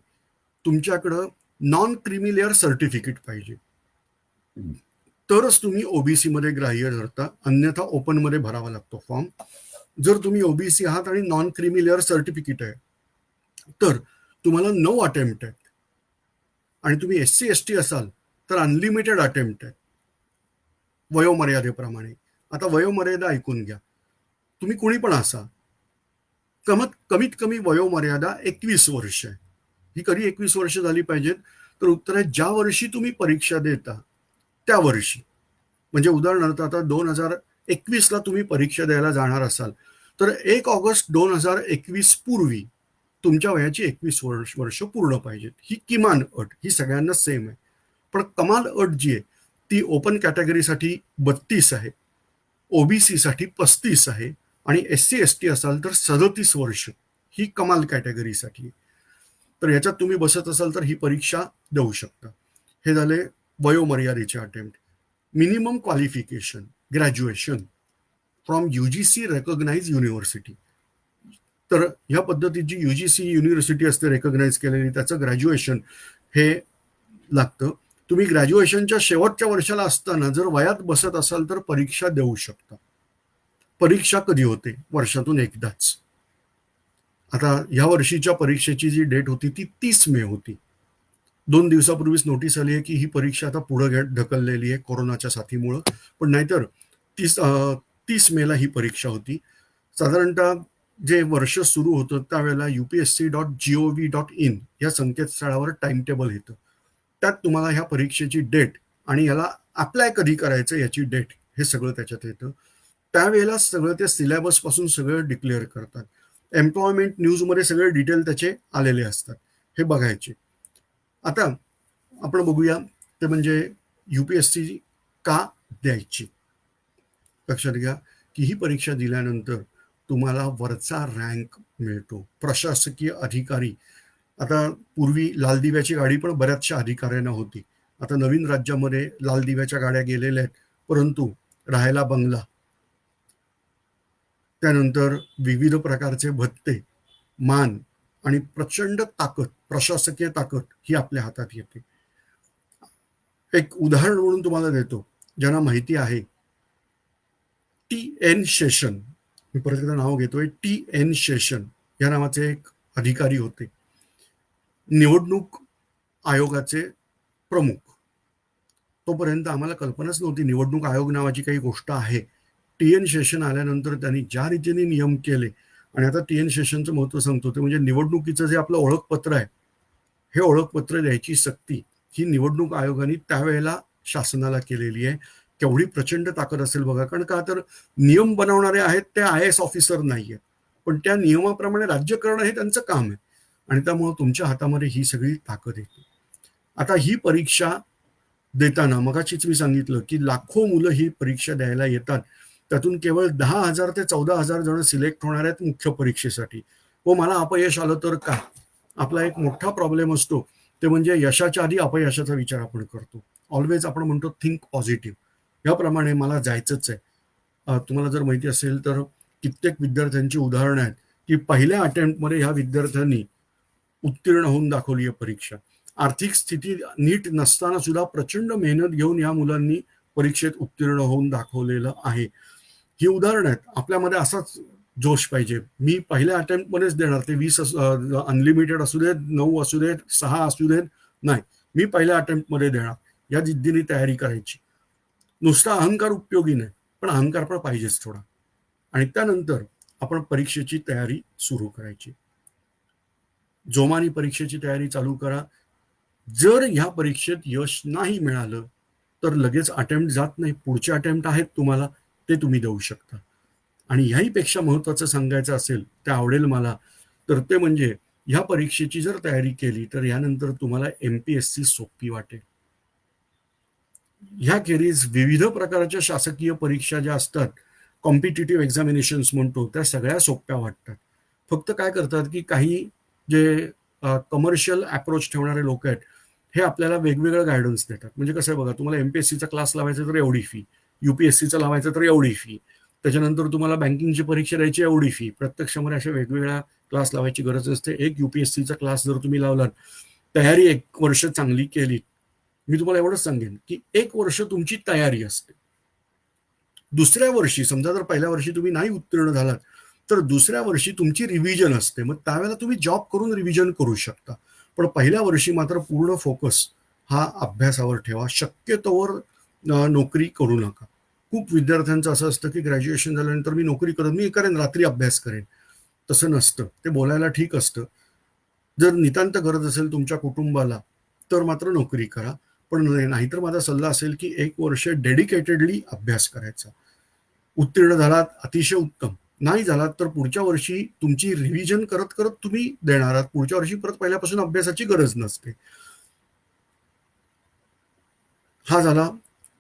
तुमच्याकडं नॉन क्रिमिलेअर सर्टिफिकेट पाहिजे. तरच तुम्ही ओबीसी मध्ये ग्राह्य धरता, अन्यथा ओपन मध्ये भरावा लागतो फॉर्म. जर तुम्ही ओबीसी आहात आणि नॉन क्रिमिलेअर सर्टिफिकेट आहे तर तुम्हाला 9 अटेम्प्ट आहेत आणि तुम्ही SC ST असाल तर अनलिमिटेड अटेम्प्ट आहेत वयोमर्यादेप्रमाणे. आता वयोमर्यादा ऐकून घ्या. तुम्ही कुणी पण असा, कमीत कमी वयोमर्यादा 21 वर्ष आहे. ही कधी 21 वर्ष झाली पाहिजेत? तर उत्तर आहे ज्या वर्षी तुम्ही परीक्षा देता त्या वर्षी. म्हणजे उदाहरणार्थ आता 2021ला तुम्ही परीक्षा द्यायला जाणार असाल तर 1 ऑगस्ट 2021 पूर्वी तुमच्या वयाची 21 वर्ष पूर्ण पाहिजेत. ही किमान अट, ही सगळ्यांना सेम आहे. पण कमाल अट जी आहे ती ओपन कॅटेगरीसाठी 32 आहे, ओबीसी साठी 35 आहे आणि SC ST असाल तर 37 वर्ष ही कमाल कॅटेगरीसाठी. तर याच्यात तुम्ही बसत असाल तर ही परीक्षा देऊ शकता. हे झाले वयोमर्यादेचे attempt. Minimum qualification graduation from UGC recognised university. तर ह्या पद्धतीची UGC युनिव्हर्सिटी असते रेकॉग्नाइज केलेली, त्याचं ग्रॅज्युएशन हे लागतं. तुम्ही ग्रॅज्युएशनच्या शेवटच्या वर्षाला असताना जर वयात बसत असाल तर परीक्षा देऊ शकता. परीक्षा कधी होते? वर्षातून एकदाच. आता ह्या वर्षीच्या परीक्षेची जी डेट होती ती 30 मे होती. 2 दिवसापूर्वीच नोटीस आली आहे की ही परीक्षा आता पुढे ढकललेली आहे कोरोनाच्या साथीमुळं. पण नाहीतर 30 मेला ही परीक्षा होती. साधारणतः जे वर्ष सुरू होतं त्यावेळेला upsc.gov.in या संकेतस्थळावर टाइम टेबल येतं. त्यात तुम्हाला ह्या परीक्षेची डेट आणि याला अप्लाय कधी करायचं याची डेट हे सगळं त्याच्यात येतं. त्यावेळेला सगळं ते सिलेबस पासून सगळं डिक्लेअर करतात. एम्प्लॉयमेंट न्यूजमध्ये सगळे डिटेल त्याचे आलेले असतात, हे बघायचे. आता आपण बघूया ते म्हणजे UPSC का द्यायची. लक्षात घ्या की ही परीक्षा दिल्यानंतर तुम्हाला वरचा रँक मिळतो, प्रशासकीय अधिकारी. आता पूर्वी लाल दिव्याची गाडी पण बऱ्याचशा अधिकाऱ्यांना होती. आता नवीन राज्यामध्ये लाल दिव्याच्या गाड्या गेलेल्या आहेत, परंतु राहायला बंगला, त्यानंतर विविध प्रकारचे भत्ते, मान आणि प्रचंड ताकद, प्रशासकीय ताकद ही आपल्या हातात येते. एक उदाहरण म्हणून तुम्हाला देतो, ज्यांना माहिती आहे. TN शेषन, मी परत एकदा नाव घेतोय, TN शेषन या नावाचे एक अधिकारी होते, निवडणूक आयोगाचे प्रमुख. तोपर्यंत आम्हाला कल्पनाच नव्हती निवडणूक आयोग नावाची काही गोष्ट आहे. TN शेषन आल्यानंतर त्यांनी ज्या रीतीने नियम केले, आणि आता TN शेषनचं महत्व सांगतो ते म्हणजे निवडणुकीचं जे आपलं ओळखपत्र आहे, हे ओळखपत्र द्यायची सक्ती ही निवडणूक आयोगाने त्यावेळेला शासनाला केलेली आहे. केवढी प्रचंड ताकद असेल बघा. कारण का तर नियम बनवणारे आहेत ते IAS ऑफिसर नाहीये, पण त्या नियमाप्रमाणे राज्य करणं हे त्यांचं काम आहे आणि त्यामुळे तुमच्या हातामध्ये ही सगळी ताकद येते. आता ही परीक्षा देताना मगाशीच मी सांगितलं की लाखो मुलं ही परीक्षा द्यायला येतात. त्यातून केवळ 10,000 ते 14,000 जण सिलेक्ट होणार आहेत मुख्य परीक्षेसाठी. व मला अपयश आलं तर काय? आपला एक मोठा प्रॉब्लेम असतो ते म्हणजे यशाच्या आधी अपयशाचा विचार आपण करतो. ऑलवेज आपण म्हणतो थिंक पॉझिटिव्ह. याप्रमाणे मला जायचंच आहे. तुम्हाला जर माहिती असेल तर कित्येक विद्यार्थ्यांची उदाहरणं आहेत की पहिल्या अटेम्प्टमध्ये ह्या विद्यार्थ्यांनी उत्तीर्ण होऊन दाखवली आहे परीक्षा. आर्थिक स्थिती नीट नसताना सुद्धा प्रचंड मेहनत घेऊन या मुलांनी परीक्षेत उत्तीर्ण होऊन दाखवलेलं आहे. ही उदाहरणं आहेत. आपल्यामध्ये असाच जोश पाहिजे. मी पहिल्या अटेम्प्टमध्येच देणार. ते 20 अनलिमिटेड असू देत, 9 असू देत, 6 असू देत. नाही, मी पहिल्या अटेम्प्टमध्ये देणार. या जिद्दीने तयारी करायची. नुसता अहंकार उपयोगी नाही, पण अहंकार पण पाहिजेच थोडा. आणि त्यानंतर आपण परीक्षेची तयारी सुरू करायची. जोमाने परीक्षेची तयारी चालू करा. जर ह्या परीक्षेत यश नाही मिळालं तर लगेच अटेम्प्ट जात नाही. पुढचे अटेम्प्ट आहेत तुम्हाला, ते तुम्ही देऊ शकता. आणि ह्याहीपेक्षा महत्वाचं सांगायचं असेल, ते आवडेल मला, तर ते म्हणजे ह्या परीक्षेची जर तयारी केली तर यानंतर तुम्हाला MPSC सोपी वाटेल. ह्याखेरीज विविध प्रकारच्या शासकीय परीक्षा ज्या असतात, कॉम्पिटिटिव्ह एक्झामिनेशन्स म्हणतो, त्या सगळ्या सोप्या वाटतात. फक्त काय करतात की काही जे कमर्शियल अप्रोच ठेवणारे लोक आहेत, हे आपल्याला वेगवेगळं गायडन्स देतात. म्हणजे कसं आहे बघा, तुम्हाला MPSCचा क्लास लावायचा तर एवढी फी, UPSCचा लावायचा तर एवढी फी, त्याच्यानंतर तुम्हाला बँकिंगची परीक्षा द्यायची एवढी फी. प्रत्यक्षामध्ये अशा वेगवेगळ्या क्लास लावायची गरज नसते. एक UPSCचा क्लास जर तुम्ही लावलात, तयारी 1 वर्ष चांगली केली, मी तुम्हाला एवढंच सांगेन की 1 वर्ष तुमची तयारी असते. दुसऱ्या वर्षी समजा जर पहिल्या वर्षी तुम्ही नाही उत्तीर्ण झालात, तर दुसऱ्या वर्षी तुमची रिव्हिजन असते. मग त्यावेळेला तुम्ही जॉब करून रिव्हिजन करू शकता. पण पहिल्या वर्षी मात्र पूर्ण फोकस हा अभ्यासावर ठेवा. शक्यतोवर नोकरी करू नका. खूप विद्यार्थ्यांचं असं असतं की ग्रॅज्युएशन झाल्यानंतर मी नोकरी करेन, मी करेन, रात्री अभ्यास करेन. तसं नसतं. ते बोलायला ठीक असतं. जर नितांत गरज असेल तुमच्या कुटुंबाला, तर मात्र नोकरी करा. पण नाहीतर माझा सल्ला असेल की 1 वर्ष डेडिकेटेडली अभ्यास करायचा. उत्तीर्ण झालात, अतिशय उत्तम. नाही झालात तर पुढच्या वर्षी तुमची रिव्हिजन करत करत तुम्ही देणार आहात. पुढच्या वर्षी परत पहिल्यापासून अभ्यासाची गरज नसते. हा झाला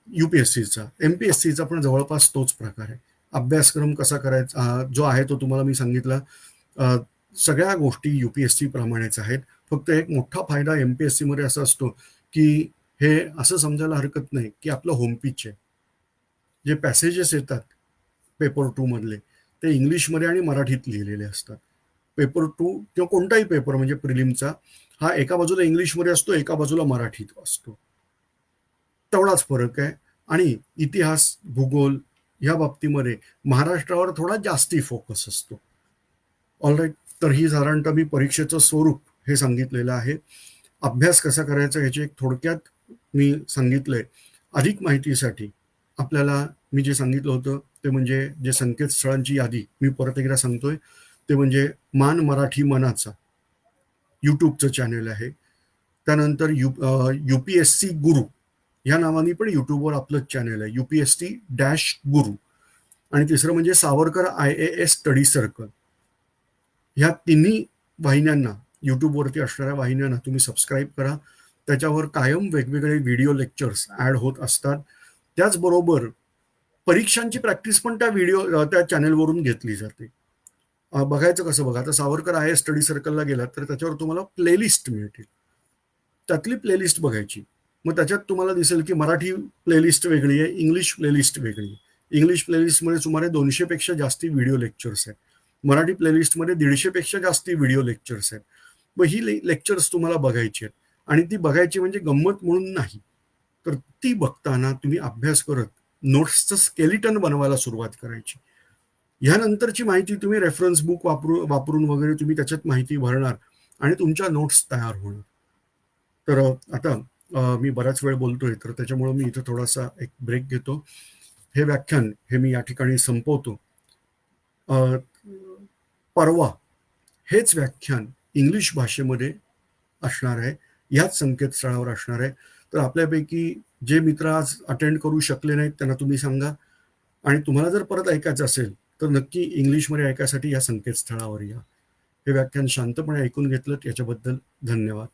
UPSCचा. MPSCचा पण जवळपास तोच प्रकार आहे. अभ्यासक्रम कसा करायचा जो आहे तो तुम्हाला मी सांगितला. सगळ्या गोष्टी UPSC प्रमाणेच आहेत. फक्त एक मोठा फायदा MPSC मध्ये असा असतो की हे असं समजायला हरकत नाही की आपलं होम पिच आहे. जे पॅसेजेस येतात पेपर 2 मधले, ते इंग्लिशमध्ये आणि मराठीत लिहिलेले असतात. पेपर 2 किंवा कोणताही पेपर म्हणजे प्रिलिमचा, हा एका बाजूला इंग्लिशमध्ये असतो, एका बाजूला मराठीत असतो. तेवढाच फरक आहे. आणि इतिहास, भूगोल या बाबतीमध्ये महाराष्ट्रावर थोडा जास्ती फोकस असतो. ऑलराईट. तर ही साधारणतः मी परीक्षेचं स्वरूप हे सांगितलेलं आहे. अभ्यास कसा करायचा ह्याची एक थोडक्यात मी सांगितलंय. अधिक माहितीसाठी आपल्याला मी जे सांगितलं होतं ते म्हणजे जे संकेतस्थळांची यादी मी परत एकदा सांगतोय, ते म्हणजे मान मराठी मनाचा यूट्यूबचं चॅनल आहे. त्यानंतर UPSC गुरु या नावाने पण युट्यूबवर आपलं चॅनल आहे, UPSC डॅश गुरु. आणि तिसरं म्हणजे सावरकर IAS स्टडी सर्कल. ह्या तिन्ही वाहिन्यांना, युट्यूबवरती असणाऱ्या वाहिन्यांना तुम्ही सबस्क्राईब करा. त्याच्यावर कायम वेगवेगळे व्हिडिओ लेक्चर्स ऍड होत असतात. त्याचबरोबर परीक्षांची प्रॅक्टिस पण त्या चॅनलवरून घेतली जाते. बघायचं कसं बघा, आता सावरकर IAS स्टडी सर्कलला गेलात तर त्याच्यावर तुम्हाला प्लेलिस्ट मिळतील. त्यातली प्लेलिस्ट बघायची. मग त्याच्यात तुम्हाला दिसेल की मराठी प्लेलिस्ट वेगळी आहे, इंग्लिश प्लेलिस्ट वेगळी आहे. इंग्लिश प्लेलिस्टमध्ये सुमारे 200 पेक्षा जास्ती व्हिडिओ लेक्चर्स आहेत. मराठी प्लेलिस्टमध्ये 150 पेक्षा जास्ती व्हिडिओ लेक्चर्स आहेत. मग ही लेक्चर्स तुम्हाला बघायची आहेत. आणि ती बघायची म्हणजे गंमत म्हणून नाही, तर ती बघताना तुम्ही अभ्यास करत नोट्सचं स्केलिटन बनवायला सुरुवात करायची. ह्यानंतरची माहिती तुम्ही रेफरन्स बुक वापरून वगैरे तुम्ही त्याच्यात माहिती भरणार आणि तुमच्या नोट्स तयार होणार. तर आता मी बराच वेळ बोलतोय, तर त्याच्यामुळे मी इथं थोडासा एक ब्रेक घेतो. हे व्याख्यान हे मी या ठिकाणी संपवतो. परवा हेच व्याख्यान इंग्लिश भाषेमध्ये असणार आहे, याच संकेतस्थळावर असणार आहे. तर आपल्यापैकी जे मित्र आज अटेंड करू शकले नाहीत त्यांना तुम्ही सांगा. आणि तुम्हाला जर परत ऐकायचं असेल तर नक्की इंग्लिशमध्ये ऐकायसाठी या संकेतस्थळावर या. हे व्याख्यान शांतपणे ऐकून घेतलं याच्याबद्दल धन्यवाद.